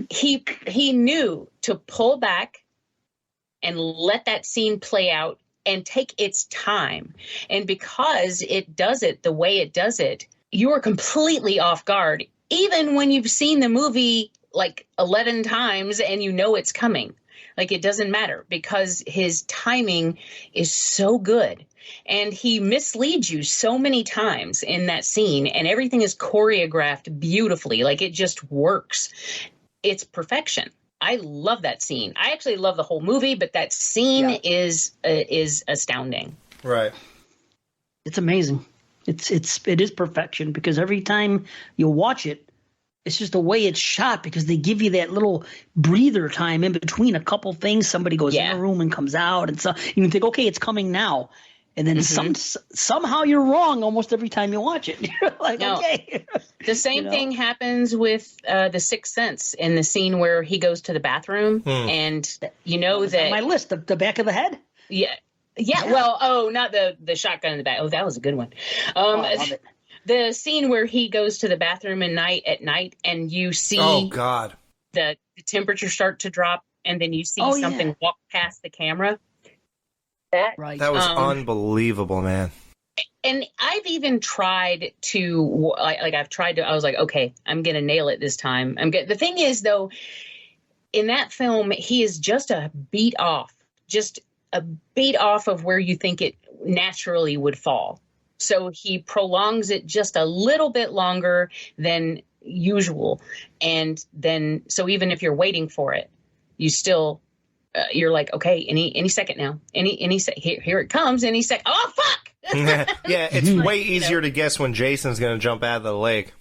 [SPEAKER 2] He knew to pull back and let that scene play out and take its time. And because it does it the way it does it, you are completely off guard, even when you've seen the movie like 11 times and you know it's coming. Like, it doesn't matter because his timing is so good. And he misleads you so many times in that scene, and everything is choreographed beautifully. Like, it just works. It's perfection. I love that scene. I actually love the whole movie, but that scene is astounding.
[SPEAKER 1] Right.
[SPEAKER 3] It's amazing. It is perfection because every time you watch it, it's just the way it's shot because they give you that little breather time in between a couple things. Somebody goes in a room and comes out, and so you can think, okay, it's coming now. And then somehow you're wrong almost every time you watch it. You're like, okay.
[SPEAKER 2] The same thing happens with The Sixth Sense in the scene where he goes to the bathroom and you know that
[SPEAKER 3] on my list, the back of the head.
[SPEAKER 2] Yeah. Well, not the shotgun in the back. Oh, that was a good one.
[SPEAKER 3] I love it.
[SPEAKER 2] The scene where he goes to the bathroom at night and you see the temperature start to drop and then you see something walk past the camera. That
[SPEAKER 1] was unbelievable, man.
[SPEAKER 2] And I've even tried to, I was like, okay, I'm going to nail it this time. The thing is, though, in that film, he is just a beat off of where you think it naturally would fall. So he prolongs it just a little bit longer than usual. And then, so even if you're waiting for it, you still... you're like, okay, any second now. Here it comes. Any second. Oh, fuck!
[SPEAKER 1] Yeah, it's way easier to guess when Jason's going to jump out of the lake.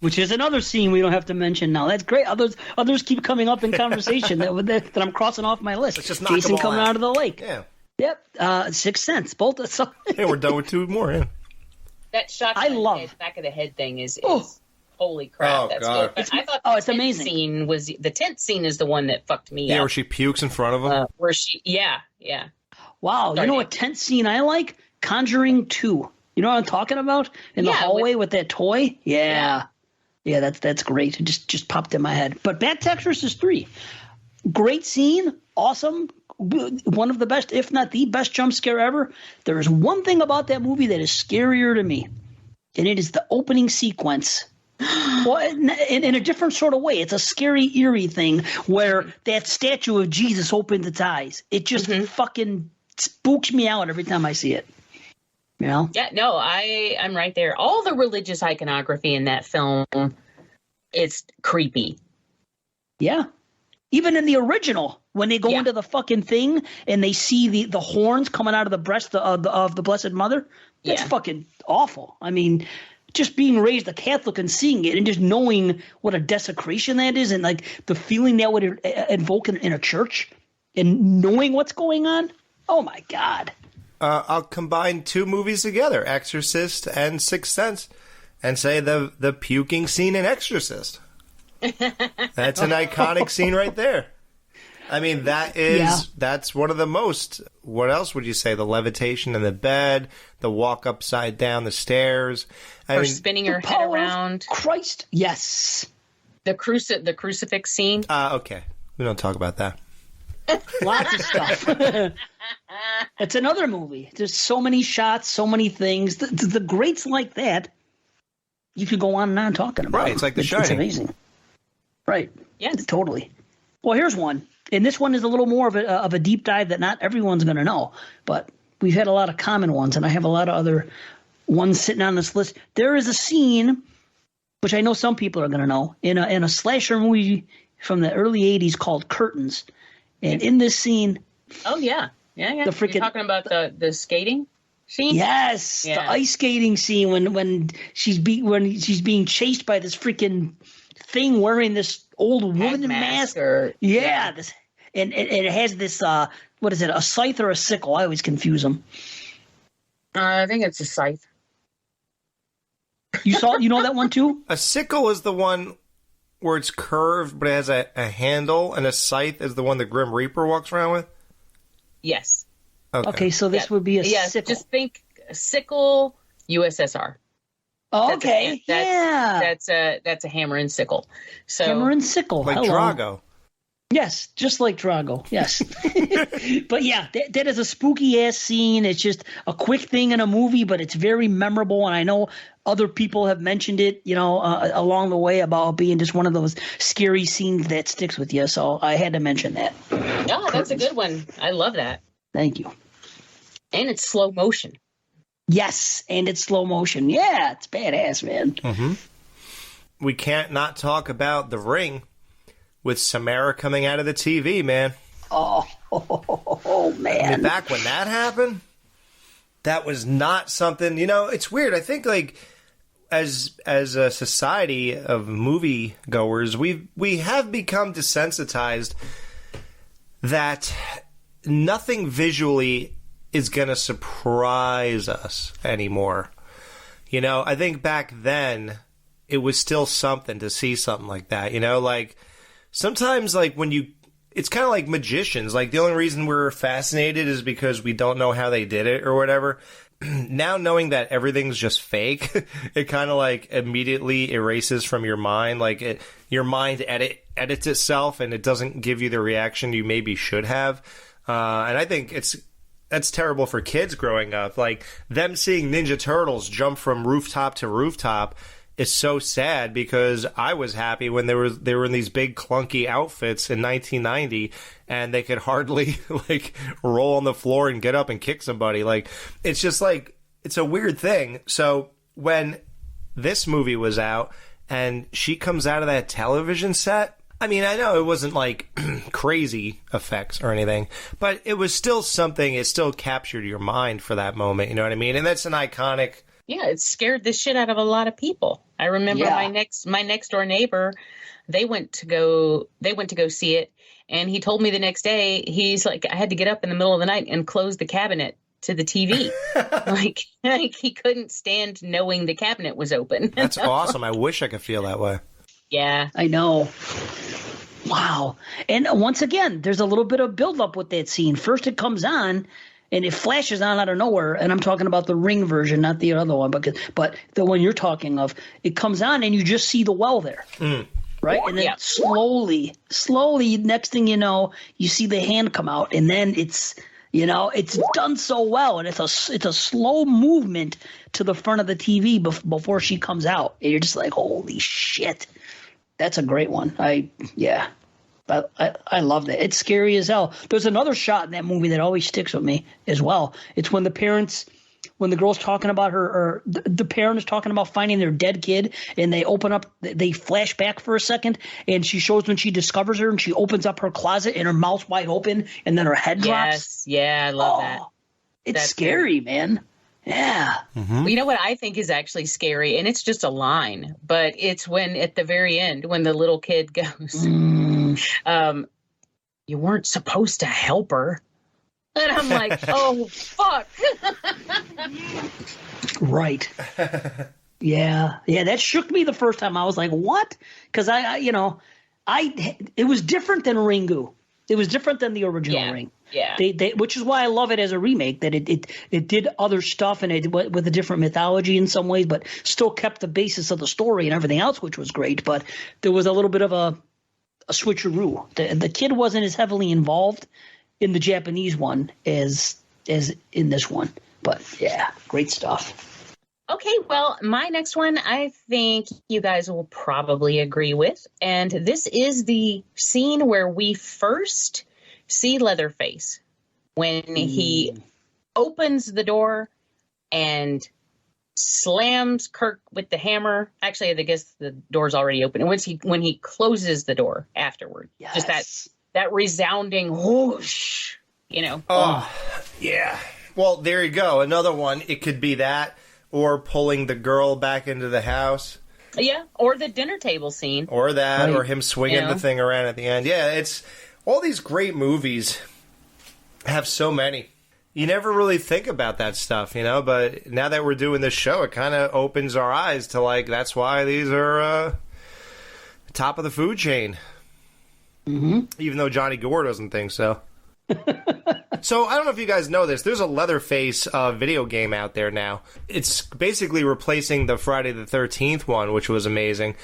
[SPEAKER 3] Which is another scene we don't have to mention now. That's great. Others keep coming up in conversation that I'm crossing off my list.
[SPEAKER 1] Just
[SPEAKER 3] Jason coming out of the lake.
[SPEAKER 1] Yeah.
[SPEAKER 3] Yep. Sixth Sense. Both.
[SPEAKER 1] Hey, we're done with two more. Yeah.
[SPEAKER 2] That shot back of the head thing is holy crap,
[SPEAKER 1] oh,
[SPEAKER 2] that's
[SPEAKER 1] God.
[SPEAKER 2] good. But I thought
[SPEAKER 3] it's amazing.
[SPEAKER 2] The tent scene is the one that fucked me up.
[SPEAKER 1] Yeah, where she pukes in front of him.
[SPEAKER 2] Yeah.
[SPEAKER 3] Wow, you know what tent scene I like? Conjuring 2. You know what I'm talking about? In the hallway with that toy? Yeah, that's great. It just popped in my head. But back to Exorcist 3. Great scene, awesome. One of the best, if not the best jump scare ever. There is one thing about that movie that is scarier to me, and it is the opening sequence. Well, in a different sort of way. It's a scary, eerie thing where that statue of Jesus opens its eyes. It just fucking spooks me out every time I see it. You know?
[SPEAKER 2] Yeah, no, I'm right there. All the religious iconography in that film, it's creepy.
[SPEAKER 3] Yeah. Even in the original, when they go into the fucking thing and they see the horns coming out of the breast of the Blessed Mother, that's fucking awful. I mean, just being raised a Catholic and seeing it and just knowing what a desecration that is and like the feeling that would invoke in a church and knowing what's going on. Oh my God.
[SPEAKER 1] I'll combine two movies together, Exorcist and Sixth Sense, and say the puking scene in Exorcist. That's an iconic scene right there. I mean, that's one of the most. What else would you say? The levitation in the bed, the walk upside down the stairs,
[SPEAKER 2] spinning her head around.
[SPEAKER 3] Christ, yes.
[SPEAKER 2] The crucifix scene.
[SPEAKER 1] Okay, we don't talk about that.
[SPEAKER 3] Lots of stuff. It's another movie. There's so many shots, so many things. The greats like that, you could go on and on talking about.
[SPEAKER 1] Right, it's like The Shining.
[SPEAKER 3] It's amazing. Right.
[SPEAKER 2] Yes.
[SPEAKER 3] Totally. Well, here's one. And this one is a little more of a deep dive that not everyone's going to know. But we've had a lot of common ones, and I have a lot of other ones sitting on this list. There is a scene, which I know some people are going to know, in a slasher movie from the early 80s called Curtains. And in this scene,
[SPEAKER 2] oh yeah.
[SPEAKER 3] The
[SPEAKER 2] You're talking about the skating scene?
[SPEAKER 3] yes,
[SPEAKER 2] Yeah.
[SPEAKER 3] the ice skating scene when she's being chased by this freaking thing wearing this old woman mask.
[SPEAKER 2] Yeah.
[SPEAKER 3] This, and it has this what is it? A scythe or a sickle? I always confuse them.
[SPEAKER 2] I think it's a scythe.
[SPEAKER 3] You know that one too?
[SPEAKER 1] A sickle is the one where it's curved, but it has a handle, and a scythe is the one the Grim Reaper walks around with?
[SPEAKER 2] Yes.
[SPEAKER 3] Okay, so this would be a sickle.
[SPEAKER 2] Just think sickle USSR.
[SPEAKER 3] Okay,
[SPEAKER 2] That's a hammer and sickle. So
[SPEAKER 3] hammer and sickle.
[SPEAKER 1] Like
[SPEAKER 3] Hello.
[SPEAKER 1] Drago.
[SPEAKER 3] Yes, just like Drago. Yes. But yeah, that is a spooky ass scene. It's just a quick thing in a movie, but it's very memorable. And I know other people have mentioned it, along the way about being just one of those scary scenes that sticks with you. So I had to mention that.
[SPEAKER 2] Oh, that's a good one. I love that.
[SPEAKER 3] Thank you.
[SPEAKER 2] And it's slow motion.
[SPEAKER 3] Yes, and it's slow motion. Yeah, it's badass, man.
[SPEAKER 1] Mm-hmm. We can't not talk about The Ring with Samara coming out of the TV, man.
[SPEAKER 3] Oh, man.
[SPEAKER 1] I mean, back when that happened, that was not something, it's weird. I think, like, as a society of movie goers, we have become desensitized that nothing visually is going to surprise us anymore. I think back then it was still something to see something like that, like sometimes like it's kind of like magicians. Like the only reason we're fascinated is because we don't know how they did it or whatever. Now knowing that everything's just fake, it kind of like immediately erases from your mind. Like your mind edits itself and it doesn't give you the reaction you maybe should have. And I think that's terrible for kids growing up. Like them seeing Ninja Turtles jump from rooftop to rooftop is so sad because I was happy when they were in these big clunky outfits in 1990 and they could hardly like roll on the floor and get up and kick somebody. Like it's just like it's a weird thing. So when this movie was out and she comes out of that television set, I mean, I know it wasn't like crazy effects or anything, but it was still something. It still captured your mind for that moment. You know what I mean? And that's an iconic.
[SPEAKER 2] Yeah, it scared the shit out of a lot of people. I remember my next door neighbor, they went to go see it, and he told me the next day, he's like, I had to get up in the middle of the night and close the cabinet to the TV. like he couldn't stand knowing the cabinet was open.
[SPEAKER 1] That's awesome. I wish I could feel that way.
[SPEAKER 2] Yeah.
[SPEAKER 3] I know. Wow. And once again, there's a little bit of buildup with that scene. First it comes on, and it flashes on out of nowhere, and I'm talking about the Ring version, not the other one, but the one you're talking of. It comes on, and you just see the well there, right? And then slowly, next thing you know, you see the hand come out, and then it's done so well, and it's a slow movement to the front of the TV before she comes out, and you're just like, holy shit, that's a great one. I love that. It's scary as hell. There's another shot in that movie that always sticks with me as well. It's when the girl's talking about or the parent is talking about finding their dead kid, and they flash back for a second, and she shows when she discovers her, and she opens up her closet, and her mouth's wide open, and then her head drops.
[SPEAKER 2] Yes, yeah, I love that.
[SPEAKER 3] It's scary, man. Yeah.
[SPEAKER 1] Mm-hmm.
[SPEAKER 2] Well, you know what I think is actually scary, and it's just a line, but it's when at the very end when the little kid goes, you weren't supposed to help her. And I'm like, oh, fuck.
[SPEAKER 3] Right. Yeah. Yeah, that shook me the first time. I was like, what? Because it was different than Ringu. It was different than the original Ring.
[SPEAKER 2] Yeah.
[SPEAKER 3] They which is why I love it as a remake, that it did other stuff and it with a different mythology in some ways, but still kept the basis of the story and everything else, which was great. But there was a little bit of a switcheroo. The kid wasn't as heavily involved in the Japanese one as in this one. But yeah, great stuff.
[SPEAKER 2] Okay, well, my next one I think you guys will probably agree with. And this is the scene where we first see Leatherface when he opens the door and slams Kirk with the hammer. Actually, I guess the door's already open. And when he closes the door afterward, just that resounding whoosh, you know.
[SPEAKER 1] Oh, yeah. Well, there you go. Another one. It could be that, or pulling the girl back into the house.
[SPEAKER 2] Yeah, or the dinner table scene.
[SPEAKER 1] Or that,
[SPEAKER 3] Right.
[SPEAKER 1] or him swinging the thing around at the end. Yeah, it's all these great movies have so many. You never really think about that stuff, you know, but now that we're doing this show, it kind of opens our eyes to, like, that's why these are top of the food chain. Mm-hmm. Even though Johnny Gore doesn't think so. So, I don't know if you guys know this. There's a Leatherface video game out there now. It's basically replacing the Friday the 13th one, which was amazing.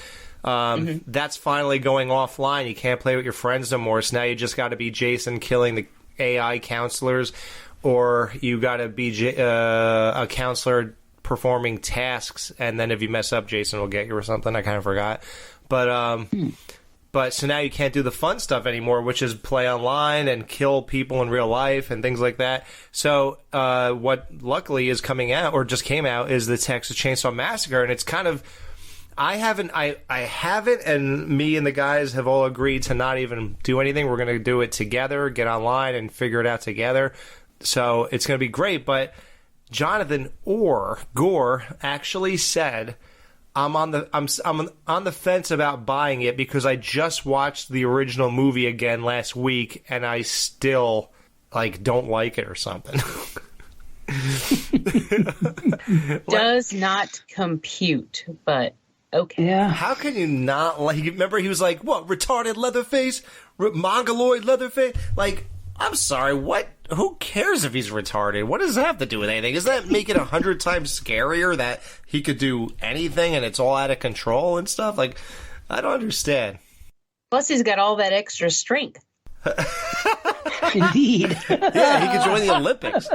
[SPEAKER 1] That's finally going offline. You can't play with your friends no more. So now you just got to be Jason killing the AI counselors, or you got to be a counselor performing tasks, and then if you mess up, Jason will get you or something. I kind of forgot. But so now you can't do the fun stuff anymore, which is play online and kill people in real life and things like that. So what luckily is coming out, or just came out, is the Texas Chainsaw Massacre, and it's kind of, I haven't, and me and the guys have all agreed to not even do anything. We're going to do it together, get online and figure it out together. So it's going to be great. But Jonathan Gore actually said, I'm on the fence about buying it because I just watched the original movie again last week and I still don't like it or something.
[SPEAKER 2] Does not compute, but okay.
[SPEAKER 3] Yeah.
[SPEAKER 1] How can you not like? Remember, he was like, "What, retarded Leatherface, mongoloid Leatherface?" Like, I'm sorry, what? Who cares if he's retarded? What does that have to do with anything? Does that make it 100 times scarier that he could do anything and it's all out of control and stuff? Like, I don't understand.
[SPEAKER 2] Plus, he's got all that extra strength.
[SPEAKER 3] Indeed.
[SPEAKER 1] Yeah, he could join the Olympics.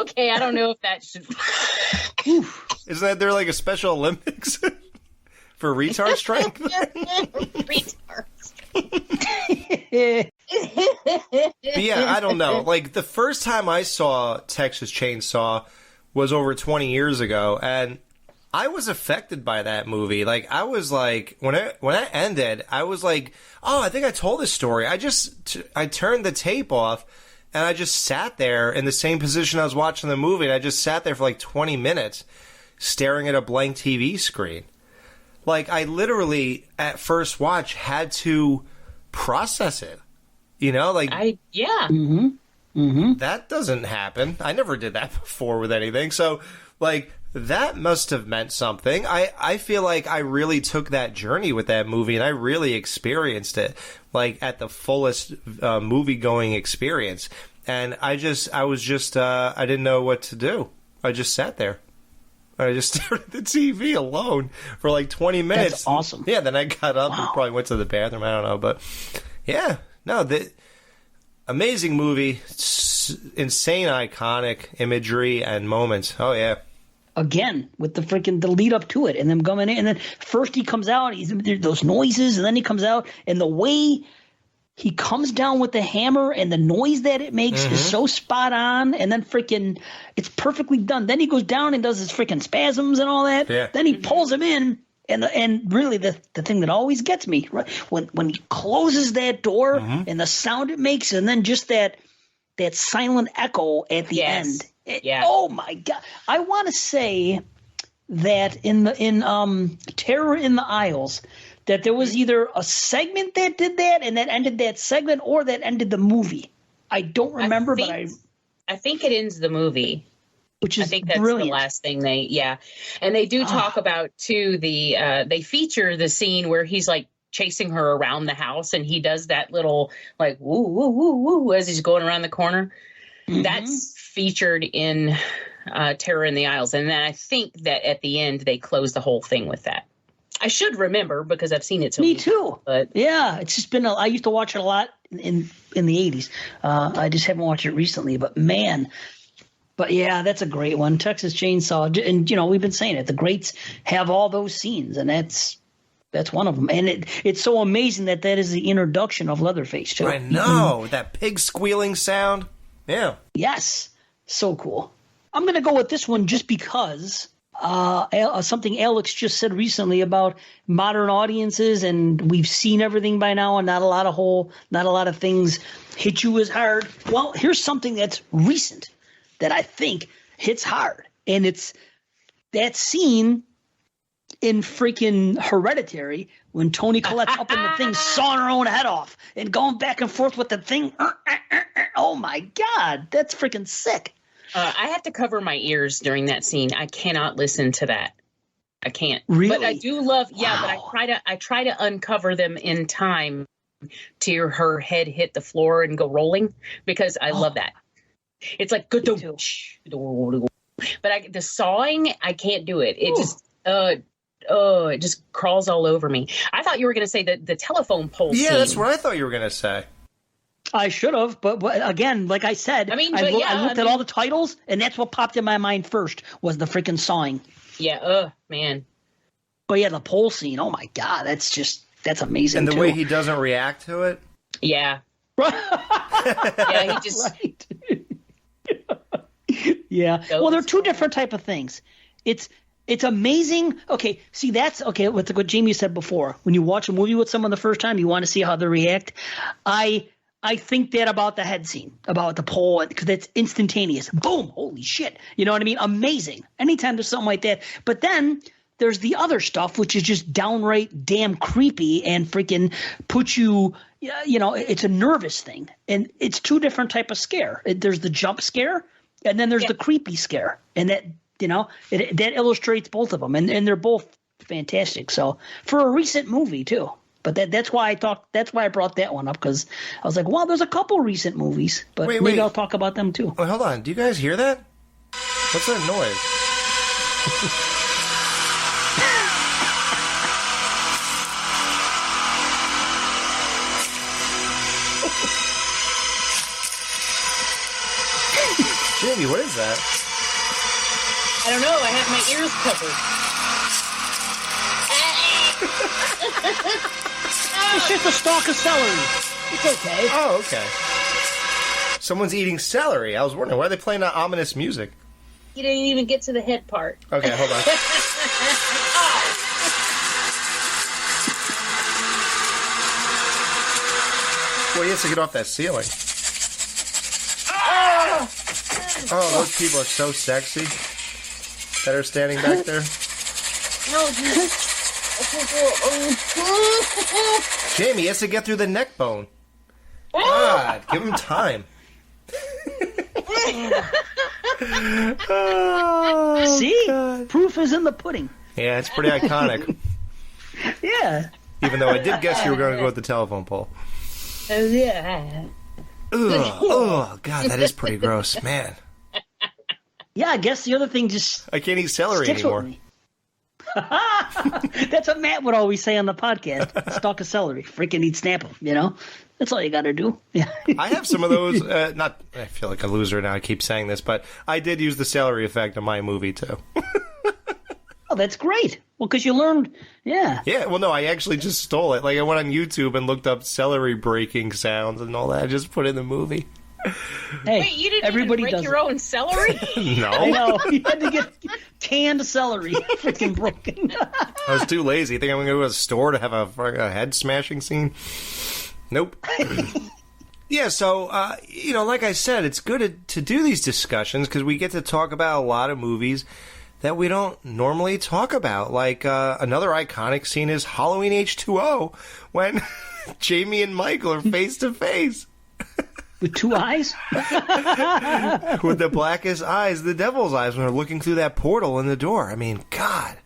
[SPEAKER 2] Okay, I don't know if that should.
[SPEAKER 1] Isn't that there like a Special Olympics for retard strength?
[SPEAKER 2] Retard.
[SPEAKER 1] But yeah, I don't know. Like, the first time I saw Texas Chainsaw was over 20 years ago, and I was affected by that movie. Like, I was like, when it ended, I was like, oh, I think I told this story. I turned the tape off, and I just sat there in the same position I was watching the movie, and I just sat there for like 20 minutes staring at a blank TV screen. Like, I literally, at first watch, had to process it. You know, like...
[SPEAKER 2] Yeah.
[SPEAKER 3] Mm-hmm. Mm-hmm.
[SPEAKER 1] That doesn't happen. I never did that before with anything. So, like, that must have meant something. I feel like I really took that journey with that movie, and I really experienced it, like, at the fullest movie-going experience. And I didn't know what to do. I just sat there. I just stared at the TV alone for like 20 minutes.
[SPEAKER 3] That's awesome.
[SPEAKER 1] Yeah, then I got up and probably went to the bathroom. I don't know. But, yeah. No, the amazing movie. Insane, iconic imagery and moments. Oh, yeah.
[SPEAKER 3] Again, with the lead up to it and them coming in. And then first he comes out, there's those noises, and then he comes out, and the way he comes down with the hammer and the noise that it makes is so spot on. And then it's perfectly done. Then he goes down and does his freaking spasms and all that.
[SPEAKER 1] Yeah.
[SPEAKER 3] Then he pulls him in. And really the thing that always gets me, right, when he closes that door and the sound it makes, and then just that silent echo at the end. Oh my God. I want to say that in Terror in the Isles, that there was either a segment that did that and that ended that segment, or that ended the movie. I don't remember,
[SPEAKER 2] I think it ends the movie.
[SPEAKER 3] Which is
[SPEAKER 2] I think that's
[SPEAKER 3] brilliant.
[SPEAKER 2] the last thing and they do talk about too they feature the scene where he's like chasing her around the house, and he does that little like woo woo woo woo as he's going around the corner. That's featured in Terror in the Isles, and then I think that at the end they close the whole thing with that. I should remember because I've seen it so
[SPEAKER 3] Me
[SPEAKER 2] much,
[SPEAKER 3] too.
[SPEAKER 2] but
[SPEAKER 3] yeah, it's just been I used to watch it a lot in the 80s. I just haven't watched it recently, but man. But yeah, that's a great one. Texas Chainsaw. And, we've been saying it. The greats have all those scenes, and that's one of them. And it's so amazing that is the introduction of Leatherface, too.
[SPEAKER 1] I know. That pig squealing sound. Yeah.
[SPEAKER 3] Yes. So cool. I'm going to go with this one just because something Alex just said recently about modern audiences, and we've seen everything by now, and not a lot of things hit you as hard. Well, here's something that's recent that I think hits hard, and it's that scene in freaking Hereditary when Toni Collette's up in the thing sawing her own head off and going back and forth with the thing. Oh my God, that's freaking sick.
[SPEAKER 2] I have to cover my ears during that scene. I cannot listen to that. I can't.
[SPEAKER 3] Really?
[SPEAKER 2] But I do love. Yeah, wow. But I try to uncover them in time to hear her head hit the floor and go rolling because I love that. It's like good. But the sawing, I can't do it. It just it just crawls all over me. I thought you were going to say that the telephone pole.
[SPEAKER 1] Yeah,
[SPEAKER 2] scene.
[SPEAKER 1] that's what I thought you were going to say.
[SPEAKER 3] I should have, but again, like I said, I looked at all the titles, and that's what popped in my mind first was the freaking sawing.
[SPEAKER 2] Yeah, man.
[SPEAKER 3] But yeah, the pole scene. Oh my God, that's amazing.
[SPEAKER 1] And the way he doesn't react to it.
[SPEAKER 2] Yeah. Yeah, he just.
[SPEAKER 3] Right. Yeah. Well, they're two different type of things. It's amazing. Okay, see, that's okay. What Jamie said before. When you watch a movie with someone the first time, you want to see how they react. I think that about the head scene, about the pole, because it's instantaneous. Boom! Holy shit! You know what I mean? Amazing. Anytime there's something like that. But then there's the other stuff, which is just downright damn creepy and freaking puts you. You know, it's a nervous thing, and it's two different type of scare. There's the jump scare, and then there's the creepy scare, and that that illustrates both of them, and they're both fantastic. So for a recent movie too. But that's why I brought that one up, because I was like, well, there's a couple recent movies, but maybe I'll talk about them too.
[SPEAKER 1] Wait, hold on. Do you guys hear that? What's that noise? Jamie, what is that?
[SPEAKER 2] I don't know. I have my ears covered.
[SPEAKER 3] It's just a stalk of celery. It's okay.
[SPEAKER 1] Oh, okay. Someone's eating celery. I was wondering, why are they playing that ominous music?
[SPEAKER 2] You didn't even get to the head part.
[SPEAKER 1] Okay, hold on. Boy, he has to get off that ceiling. Oh, those people are so sexy that are standing back there. Jamie, he has to get through the neck bone. God, give him time.
[SPEAKER 3] See?
[SPEAKER 1] God.
[SPEAKER 3] Proof is in the pudding.
[SPEAKER 1] Yeah, it's pretty iconic.
[SPEAKER 3] Yeah.
[SPEAKER 1] Even though I did guess you were going to go with the telephone pole.
[SPEAKER 2] Oh, yeah.
[SPEAKER 1] Ugh. Oh, God, that is pretty gross. Man.
[SPEAKER 3] Yeah, I guess the other thing just...
[SPEAKER 1] I can't eat celery anymore.
[SPEAKER 3] That's what Matt would always say on the podcast. Stalk of celery. Freaking eat Snapple, you know? That's all you got to do. Yeah.
[SPEAKER 1] I have some of those. I feel like a loser now. I keep saying this, but I did use the celery effect in my movie, too.
[SPEAKER 3] Oh, that's great. Well, because you learned, yeah.
[SPEAKER 1] Yeah, well, no, I actually just stole it. Like, I went on YouTube and looked up celery breaking sounds and all that. I just put it in the movie.
[SPEAKER 3] Hey,
[SPEAKER 2] wait, you didn't
[SPEAKER 3] everybody
[SPEAKER 2] even break your own celery?
[SPEAKER 1] No.
[SPEAKER 3] I know. You had to get canned celery freaking broken.
[SPEAKER 1] I was too lazy. You think I'm going to go to a store to have a head smashing scene? Nope. Yeah, so, like I said, it's good to do these discussions because we get to talk about a lot of movies that we don't normally talk about. Like, another iconic scene is Halloween H2O when Jamie and Michael are face to face.
[SPEAKER 3] With two eyes?
[SPEAKER 1] With the blackest eyes, the devil's eyes, when they're looking through that portal in the door. I mean, God.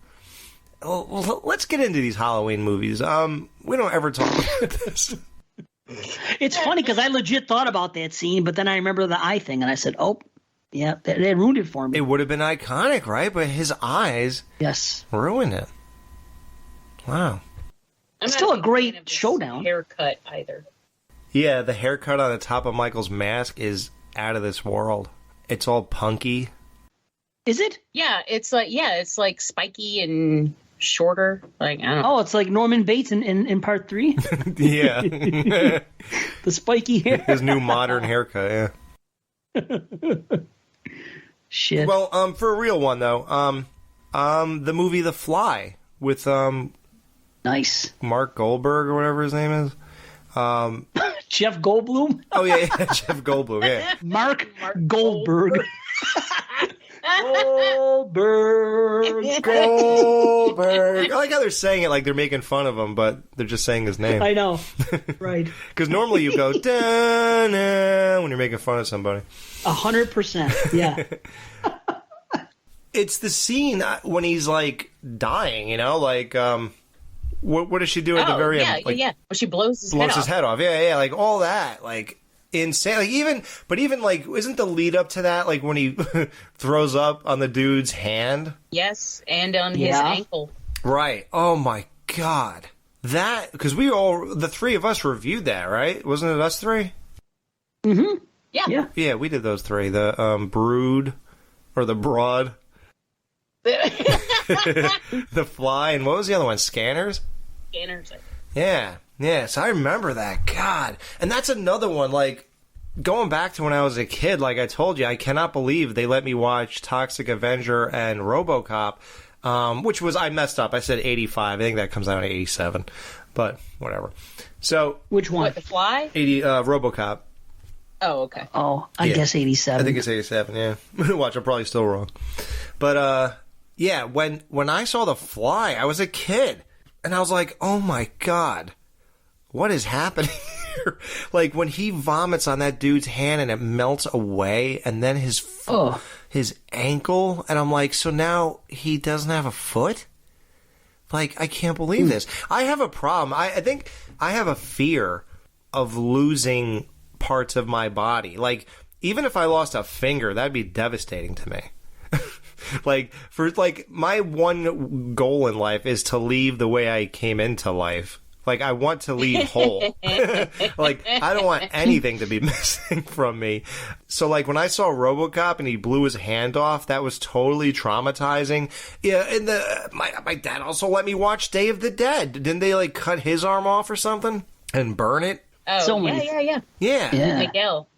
[SPEAKER 1] Well, let's get into these Halloween movies. We don't ever talk about this.
[SPEAKER 3] It's funny because I legit thought about that scene, but then I remember the eye thing, and I said, oh, yeah, they ruined it for me.
[SPEAKER 1] It would have been iconic, right? But his eyes ruined it. Wow.
[SPEAKER 3] It's still a great showdown.
[SPEAKER 2] Haircut either.
[SPEAKER 1] Yeah, the haircut on the top of Michael's mask is out of this world. It's all punky.
[SPEAKER 3] Is it?
[SPEAKER 2] Yeah, it's like spiky and shorter. Like, I don't know.
[SPEAKER 3] Oh, it's like Norman Bates in part 3.
[SPEAKER 1] Yeah.
[SPEAKER 3] The spiky hair.
[SPEAKER 1] His new modern haircut, yeah.
[SPEAKER 3] Shit.
[SPEAKER 1] Well, for a real one, though, The movie The Fly with
[SPEAKER 3] Nice.
[SPEAKER 1] Mark Goldberg or whatever his name is.
[SPEAKER 3] Jeff Goldblum?
[SPEAKER 1] Oh, yeah, Jeff Goldblum, yeah.
[SPEAKER 3] Mark Goldberg. Goldberg.
[SPEAKER 1] Goldberg. I like how they're saying it like they're making fun of him, but they're just saying his name.
[SPEAKER 3] I know. Right.
[SPEAKER 1] Because normally you go, da-na, when you're making fun of somebody.
[SPEAKER 3] 100%. Yeah.
[SPEAKER 1] It's the scene when he's, like, dying, you know? Like, what does she do at the very end? Like,
[SPEAKER 2] Well, she blows his
[SPEAKER 1] head off. Yeah, like, all that. Like, insane. Like, even, like, isn't the lead up to that, like, when he throws up on the dude's hand?
[SPEAKER 2] Yes, and on his ankle.
[SPEAKER 1] Right. Oh, my God. That, because the three of us reviewed that, right? Wasn't it us three?
[SPEAKER 3] Mm-hmm.
[SPEAKER 2] Yeah.
[SPEAKER 1] Yeah, we did those three. The Brood, or The Broad. The Fly, and what was the other one? Scanners?
[SPEAKER 2] Scanners.
[SPEAKER 1] Yeah. So I remember that. God. And that's another one, like, going back to when I was a kid, like I told you, I cannot believe they let me watch Toxic Avenger and RoboCop, which was, I messed up. I said 85. I think that comes out in 87. But, whatever. So.
[SPEAKER 3] Which one?
[SPEAKER 2] What, The Fly?
[SPEAKER 1] RoboCop.
[SPEAKER 2] Oh, okay.
[SPEAKER 3] Oh, I guess 87.
[SPEAKER 1] I think it's 87, yeah. Watch, I'm probably still wrong. But, yeah, when I saw The Fly, I was a kid. And I was like, oh my God, what is happening here? Like, when he vomits on that dude's hand and it melts away, and then his ankle, and I'm like, so now he doesn't have a foot? Like, I can't believe this. I have a problem. I think I have a fear of losing parts of my body. Like, even if I lost a finger, that'd be devastating to me. My one goal in life is to leave the way I came into life. Like, I want to leave whole. Like, I don't want anything to be missing from me. So, like, when I saw RoboCop and he blew his hand off, that was totally traumatizing. Yeah, and my dad also let me watch Day of the Dead. Didn't they, like, cut his arm off or something and burn it?
[SPEAKER 2] Oh, yeah. Miguel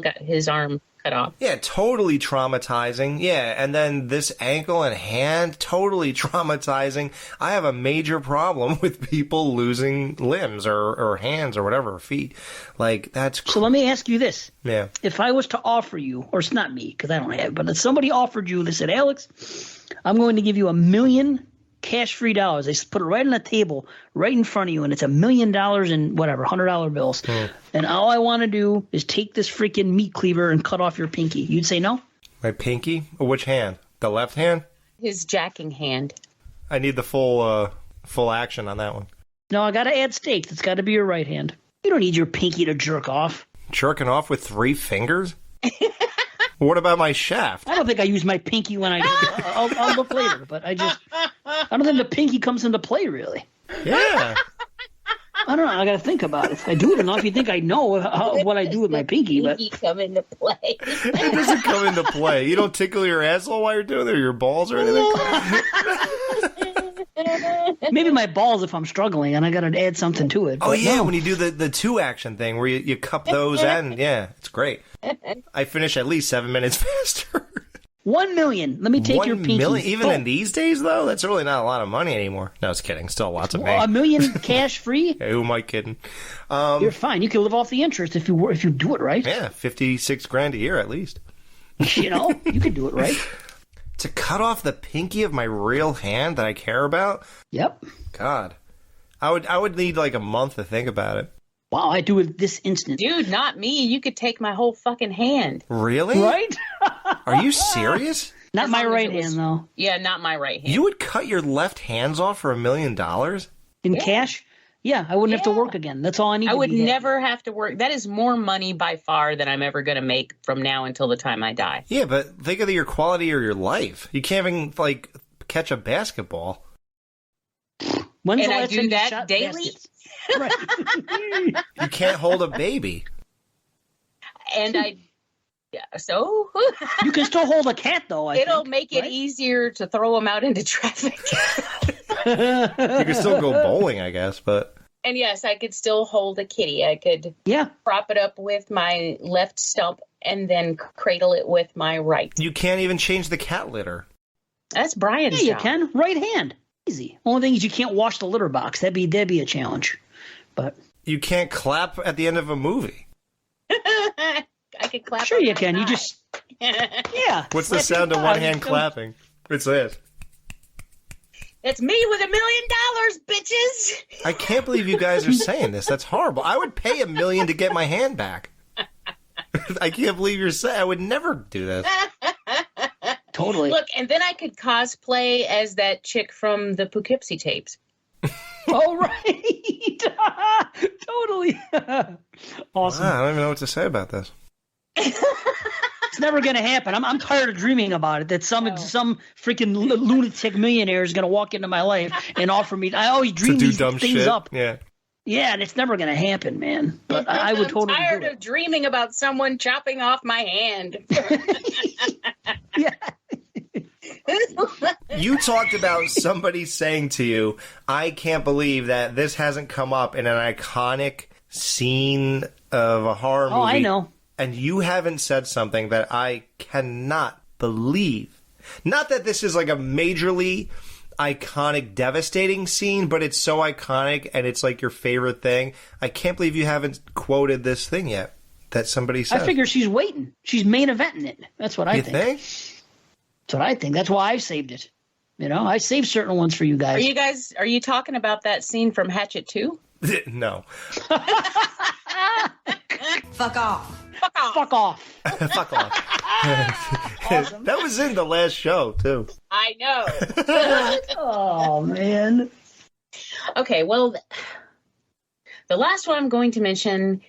[SPEAKER 2] got his arm cut off.
[SPEAKER 1] Yeah, totally traumatizing. Yeah, and then this ankle and hand, totally traumatizing. I have a major problem with people losing limbs or hands or whatever, feet. Like, that's
[SPEAKER 3] So let me ask you this.
[SPEAKER 1] Yeah.
[SPEAKER 3] If I was to offer you, or it's not me, because I don't have it, but if somebody offered you, they said, Alex, I'm going to give you $1 million cash-free dollars. They put it right on the table, right in front of you, and it's $1 million in whatever, $100 bills. And all I want to do is take this freaking meat cleaver and cut off your pinky. You'd say no?
[SPEAKER 1] My pinky? Which hand? The left hand?
[SPEAKER 2] His jacking hand.
[SPEAKER 1] I need the full action on that one.
[SPEAKER 3] No, I got to add stakes. It's got to be your right hand. You don't need your pinky to jerk off.
[SPEAKER 1] Jerking off with 3 fingers? What about my shaft?
[SPEAKER 3] I don't think I use my pinky when I'll look later, but I don't think the pinky comes into play, really.
[SPEAKER 1] Yeah.
[SPEAKER 3] I don't know. I got to think about it. If I do it enough, you think I know what I do with my pinky. But
[SPEAKER 2] Pinky come into play.
[SPEAKER 1] It doesn't come into play. You don't tickle your asshole while you're doing it, or your balls or anything?
[SPEAKER 3] maybe my balls if I'm struggling and I got to add something to it.
[SPEAKER 1] Oh, yeah, when you do the 2-action thing where you cup those and, yeah, it's great. I finish at least 7 minutes faster.
[SPEAKER 3] 1 million. Let me take your pinky.
[SPEAKER 1] 1 million? Even in these days, though? That's really not a lot of money anymore. No, it's kidding. Still lots of money.
[SPEAKER 3] $1 million cash free?
[SPEAKER 1] Hey, who am I kidding?
[SPEAKER 3] You're fine. You can live off the interest if you do it right.
[SPEAKER 1] Yeah, $56,000 a year at least.
[SPEAKER 3] You know, you can do it right.
[SPEAKER 1] To cut off the pinky of my real hand that I care about?
[SPEAKER 3] Yep.
[SPEAKER 1] God. I would need like a month to think about it.
[SPEAKER 3] Wow, I do it this instant.
[SPEAKER 2] Dude, not me. You could take my whole fucking hand.
[SPEAKER 1] Really?
[SPEAKER 3] Right?
[SPEAKER 1] Are you serious?
[SPEAKER 3] Not my right hand, though.
[SPEAKER 2] Yeah, not my right hand.
[SPEAKER 1] You would cut your left hands off for $1 million?
[SPEAKER 3] In cash? Yeah, I wouldn't have to work again. That's all I need.
[SPEAKER 2] I would never have to work. That is more money by far than I'm ever going to make from now until the time I die.
[SPEAKER 1] Yeah, but think of your quality of your life. You can't even, like, catch a basketball.
[SPEAKER 3] When's
[SPEAKER 2] and
[SPEAKER 3] the
[SPEAKER 2] I
[SPEAKER 3] last
[SPEAKER 2] do
[SPEAKER 3] time you
[SPEAKER 2] that
[SPEAKER 3] shot
[SPEAKER 2] daily?
[SPEAKER 3] baskets? Right.
[SPEAKER 1] You can't hold a baby.
[SPEAKER 2] And so?
[SPEAKER 3] You can still hold a cat, though,
[SPEAKER 2] It'll make it easier to throw them out into traffic.
[SPEAKER 1] You can still go bowling, I guess, but...
[SPEAKER 2] And yes, I could still hold a kitty. I could prop it up with my left stump and then cradle it with my right.
[SPEAKER 1] You can't even change the cat litter.
[SPEAKER 2] That's Brian's
[SPEAKER 3] Yeah, you
[SPEAKER 2] job.
[SPEAKER 3] can. Right hand. Easy. Only thing is you can't wash the litter box. That'd be a challenge. But
[SPEAKER 1] You can't clap at the end of a movie.
[SPEAKER 2] I could clap.
[SPEAKER 3] sure
[SPEAKER 2] on
[SPEAKER 3] you
[SPEAKER 2] my
[SPEAKER 3] can. You
[SPEAKER 2] side.
[SPEAKER 3] just yeah.
[SPEAKER 1] What's the sound of one hand clapping? It's this.
[SPEAKER 2] It's me with $1 million, bitches.
[SPEAKER 1] I can't believe you guys are saying this. That's horrible. I would pay $1 million to get my hand back. I can't believe you're saying. I would never do this.
[SPEAKER 3] Totally.
[SPEAKER 2] Look, and then I could cosplay as that chick from the Poughkeepsie tapes.
[SPEAKER 3] Oh, right. Totally. Awesome.
[SPEAKER 1] Wow, I don't even know what to say about this.
[SPEAKER 3] It's never going to happen. I'm tired of dreaming about it. That some freaking lunatic millionaire is going to walk into my life and offer me. I always dream
[SPEAKER 1] To do
[SPEAKER 3] these
[SPEAKER 1] dumb
[SPEAKER 3] things
[SPEAKER 1] shit.
[SPEAKER 3] up.
[SPEAKER 1] Yeah.
[SPEAKER 3] Yeah, and it's never going to happen, man. But I would totally
[SPEAKER 2] I'm tired
[SPEAKER 3] do it.
[SPEAKER 2] of dreaming about someone chopping off my hand.
[SPEAKER 3] Yeah.
[SPEAKER 1] You talked about somebody saying to you, I can't believe that this hasn't come up in an iconic scene of a horror movie.
[SPEAKER 3] Oh, I know.
[SPEAKER 1] And you haven't said something that I cannot believe. Not that this is like a majorly iconic, devastating scene, but it's so iconic and it's like your favorite thing. I can't believe you haven't quoted this thing yet that somebody said.
[SPEAKER 3] I figure she's waiting. She's main eventing it. That's what I
[SPEAKER 1] You
[SPEAKER 3] think.
[SPEAKER 1] think?
[SPEAKER 3] That's what I think. That's why I saved it. You know, I saved certain ones for you guys.
[SPEAKER 2] Are you talking about that scene from Hatchet 2?
[SPEAKER 1] No.
[SPEAKER 2] Fuck off.
[SPEAKER 3] Fuck off.
[SPEAKER 1] Fuck off. That was in the last show, too.
[SPEAKER 2] I know.
[SPEAKER 3] Oh, man.
[SPEAKER 2] Okay, well, the last one I'm going to mention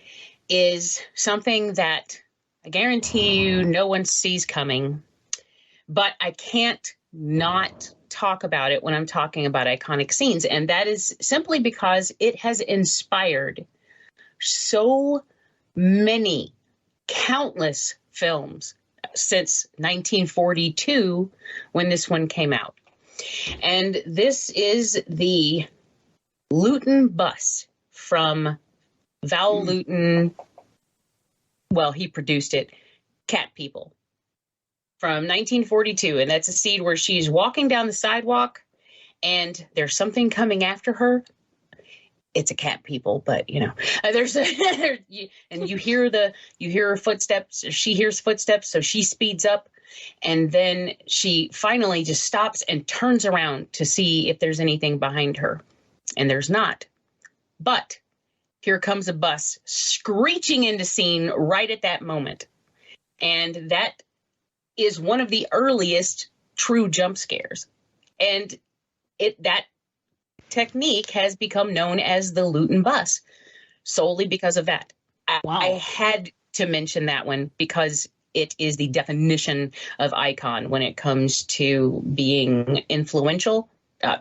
[SPEAKER 2] is something that I guarantee you no one sees coming, but I can't not talk about it when I'm talking about iconic scenes, and that is simply because it has inspired so many, countless films since 1942 when this one came out. And this is the Luton Bus from Val Luton. Well, he produced it, Cat People, from 1942. And that's a scene where she's walking down the sidewalk and there's something coming after her. It's a cat people, but you know, and you hear her footsteps. She hears footsteps, so she speeds up, and then she finally just stops and turns around to see if there's anything behind her, and there's not. But here comes a bus screeching into scene right at that moment, and that is one of the earliest true jump scares, and that technique has become known as the Luton Bus solely because of that.
[SPEAKER 3] Wow.
[SPEAKER 2] I had to mention that one because it is the definition of icon when it comes to being influential.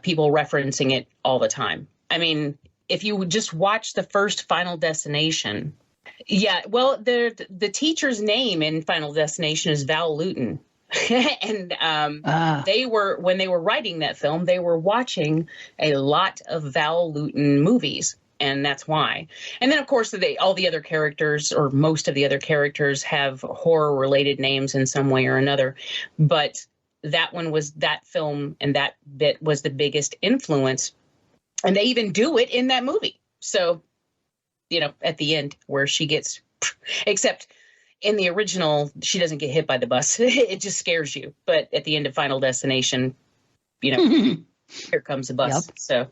[SPEAKER 2] People referencing it all the time. I mean, if you would just watch the first Final Destination. Yeah, well, the teacher's name in Final Destination is Val Luton. And they were, when they were writing that film, they were watching a lot of Val Luton movies, and that's why. And then, of course, all the other characters, or most of the other characters, have horror-related names in some way or another. But that film and that bit was the biggest influence, and they even do it in that movie. So, you know, at the end where she gets, except in the original, she doesn't get hit by the bus. It just scares you. But at the end of Final Destination, you know, here comes the bus.
[SPEAKER 3] Yep.
[SPEAKER 2] So,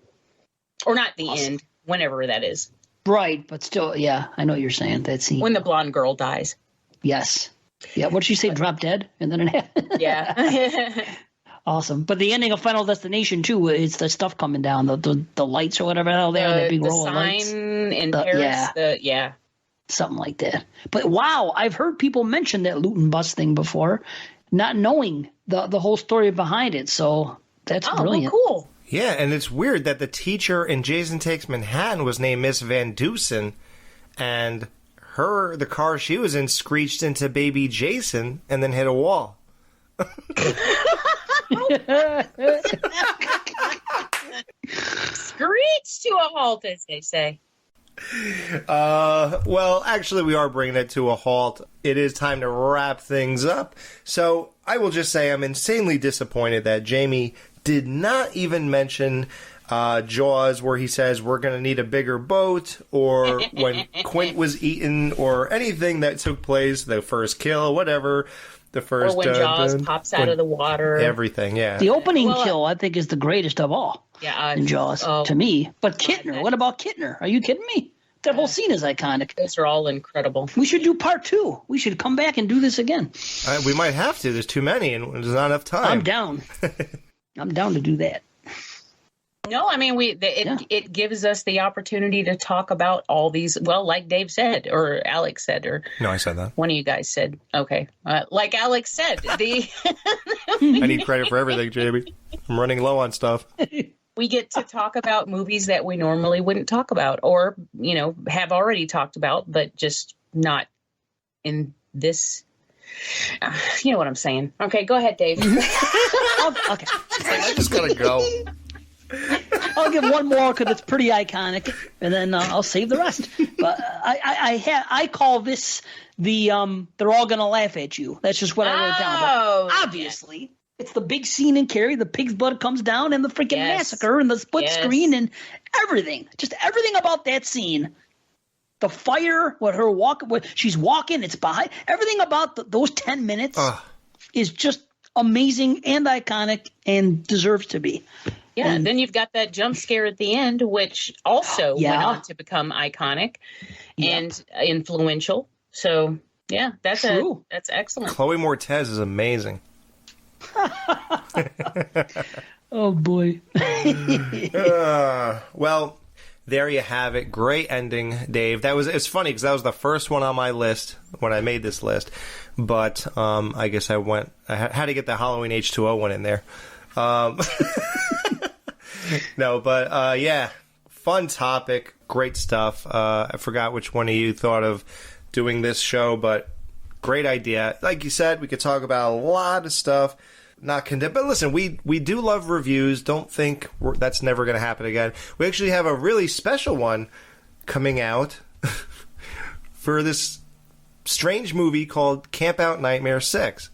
[SPEAKER 2] or not the
[SPEAKER 3] Awesome.
[SPEAKER 2] end, whenever that is.
[SPEAKER 3] Right, but still, yeah, I know what you're saying. That scene.
[SPEAKER 2] When the blonde girl dies.
[SPEAKER 3] Yes. Yeah, what did she say? Drop dead? And then it happened.
[SPEAKER 2] Yeah.
[SPEAKER 3] Awesome. But the ending of Final Destination, too, it's the stuff coming down, the lights or whatever the hell there, that big
[SPEAKER 2] the
[SPEAKER 3] roll of lights.
[SPEAKER 2] sign in Paris.
[SPEAKER 3] Yeah. Something like that. But wow, I've heard people mention that Luton Bus thing before, not knowing the whole story behind it. So that's brilliant.
[SPEAKER 2] Oh, cool.
[SPEAKER 1] Yeah, and it's weird that the teacher in Jason Takes Manhattan was named Miss Van Dusen, and the car she was in screeched into baby Jason and then hit a wall.
[SPEAKER 2] Screech to a halt, as they say.
[SPEAKER 1] Well, actually, we are bringing it to a halt. It is time to wrap things up. So I will just say I'm insanely disappointed that Jamie did not even mention Jaws, where he says we're going to need a bigger boat, or when Quint was eaten, or anything that took place, the first kill, whatever. The first,
[SPEAKER 2] or when Jaws pops out of the water.
[SPEAKER 1] Everything, yeah.
[SPEAKER 3] The opening kill, I think, is the greatest of all.
[SPEAKER 2] Yeah,
[SPEAKER 3] in Jaws, to me. But Kittner, what about Kittner? Are you kidding me? That whole scene is iconic.
[SPEAKER 2] Those are all incredible.
[SPEAKER 3] We should do part 2. We should come back and do this again.
[SPEAKER 1] We might have to. There's too many, and there's not enough time.
[SPEAKER 3] I'm down. I'm down to do that.
[SPEAKER 2] No, I mean, it gives us the opportunity to talk about all these, well, like Dave said, or Alex said, or...
[SPEAKER 1] No, I said that.
[SPEAKER 2] One of you guys said. Okay. Like Alex said.
[SPEAKER 1] I need credit for everything, Jamie. I'm running low on stuff.
[SPEAKER 2] We get to talk about movies that we normally wouldn't talk about, or, have already talked about, but just not in this... you know what I'm saying. Okay, go ahead, Dave.
[SPEAKER 3] Okay.
[SPEAKER 1] I just gotta go.
[SPEAKER 3] I'll give one more because it's pretty iconic, and then I'll save the rest. But I call this the they're all gonna laugh at you. That's just what I wrote down. But obviously, it's the big scene in Carrie. The pig's blood comes down, and the freaking massacre, and the split screen, and everything. Just everything about that scene. The fire, what she's walking, it's behind. Everything about those 10 minutes is just amazing and iconic and deserves to be.
[SPEAKER 2] Yeah, and then you've got that jump scare at the end, which also went on to become iconic and influential. So, yeah, that's
[SPEAKER 3] true.
[SPEAKER 2] That's excellent.
[SPEAKER 1] Chloe Moretz is amazing.
[SPEAKER 3] Oh, boy.
[SPEAKER 1] Well, there you have it. Great ending, Dave. It's funny because that was the first one on my list when I made this list. But I guess I had to get the Halloween H2O one in there. No, but yeah, fun topic, great stuff. I forgot which one of you thought of doing this show, but great idea. Like you said, we could talk about a lot of stuff. But listen, we do love reviews. Don't think that's never going to happen again. We actually have a really special one coming out for this strange movie called Camp Out Nightmare 6.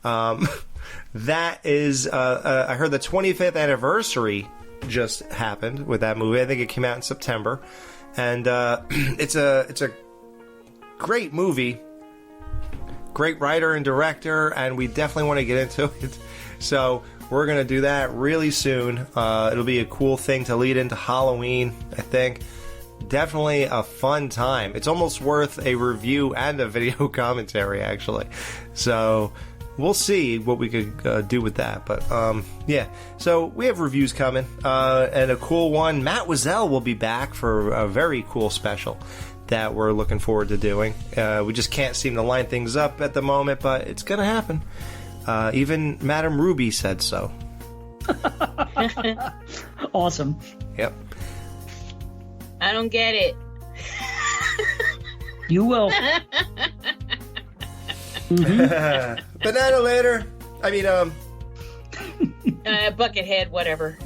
[SPEAKER 1] That is, I heard the 25th anniversary just happened with that movie. I think it came out in September, and it's a great movie, great writer and director, and we definitely want to get into it. So we're gonna do that really soon. It'll be a cool thing to lead into Halloween, I think. Definitely a fun time. It's almost worth a review and a video commentary, actually. So we'll see what we could do with that. But, yeah. So we have reviews coming. And a cool one. Matt Wiesel will be back for a very cool special that we're looking forward to doing. We just can't seem to line things up at the moment, but it's going to happen. Even Madame Ruby said so.
[SPEAKER 3] Awesome.
[SPEAKER 1] Yep.
[SPEAKER 2] I don't get it.
[SPEAKER 3] You will.
[SPEAKER 1] Banana later. I mean,
[SPEAKER 2] Buckethead, whatever.